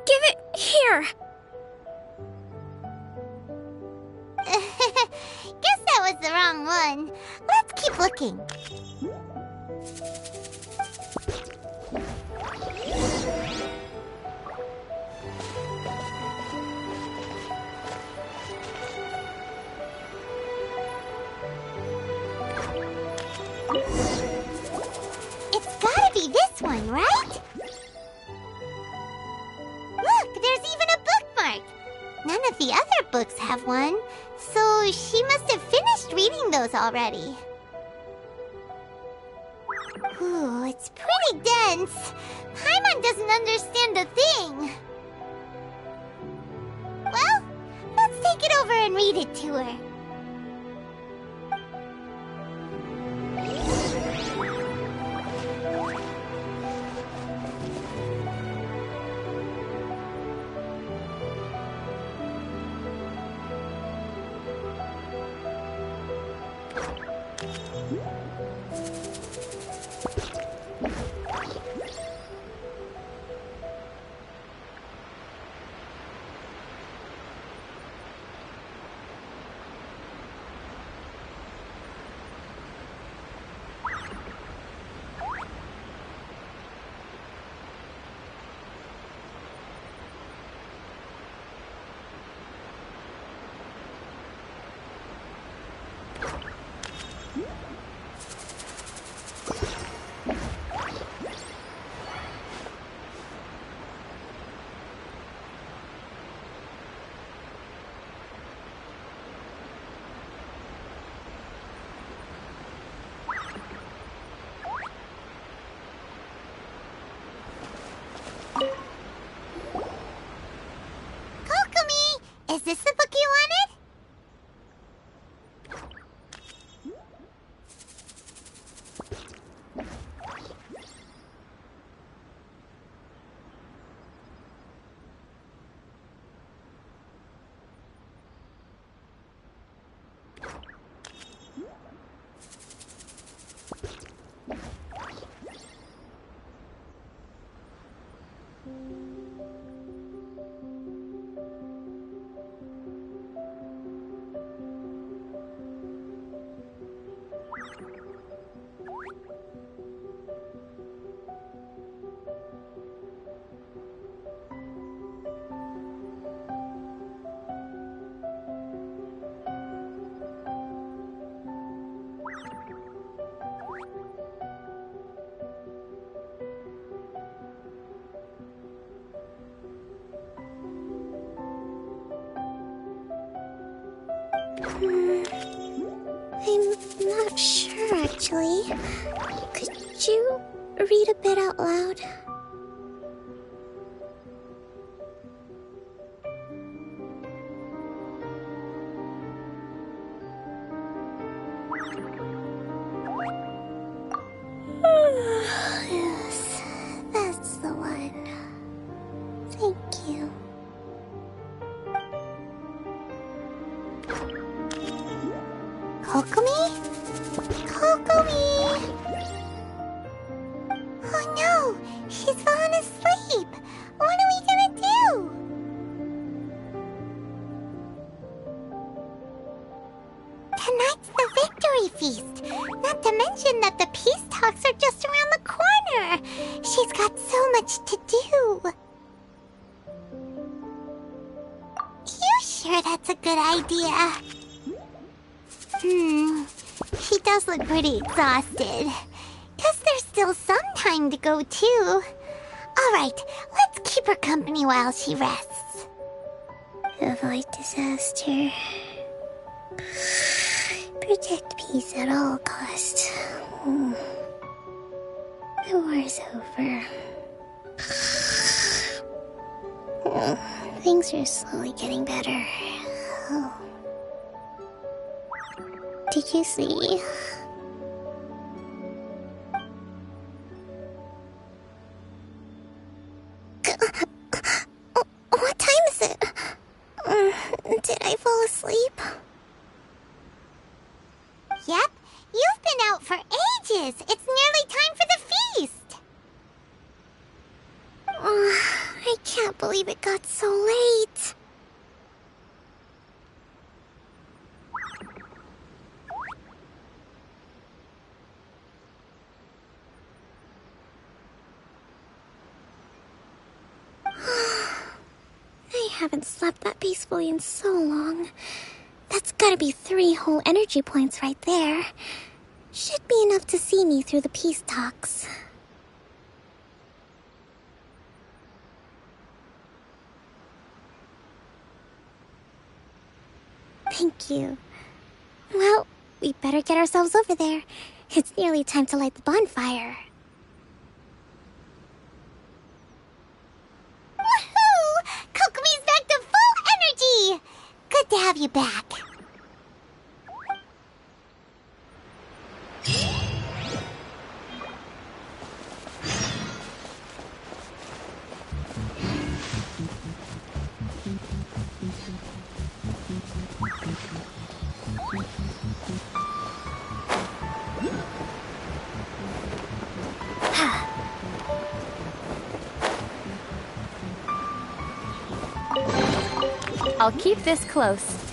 Give it here! Guess that was the wrong one. Let's keep looking. It's gotta be this one, right? Look, there's even a bookmark. None of the other books have one, so she must have finished reading those already. Ooh, it's pretty dense. Paimon doesn't understand a thing. Well, let's take it over and read it to her. Is this the book you wanted? I'm not sure, actually. Could you read a bit out loud? Yes, that's the one. Thank you. Kokomi? Kokomi! Oh no! She's fallen asleep! What are we gonna do? Tonight's the victory feast! Not to mention that the peace talks are just around the corner! She's got so much to do! You sure that's a good idea? She does look pretty exhausted. Guess there's still some time to go, too. Alright, let's keep her company while she rests. Avoid disaster. Protect peace at all costs. The war's over. Things are slowly getting better. Oh. Did you see? What time is it? Did I fall asleep? Yep, you've been out for ages. It's nearly time for the feast. I can't believe it got so late. I haven't slept that peacefully in so long. That's gotta be 3 whole energy points right there. Should be enough to see me through the peace talks. Thank you. Well, we better get ourselves over there. It's nearly time to light the bonfire. Woohoo! Kokomi's back to full energy! Good to have you back. I'll keep this close.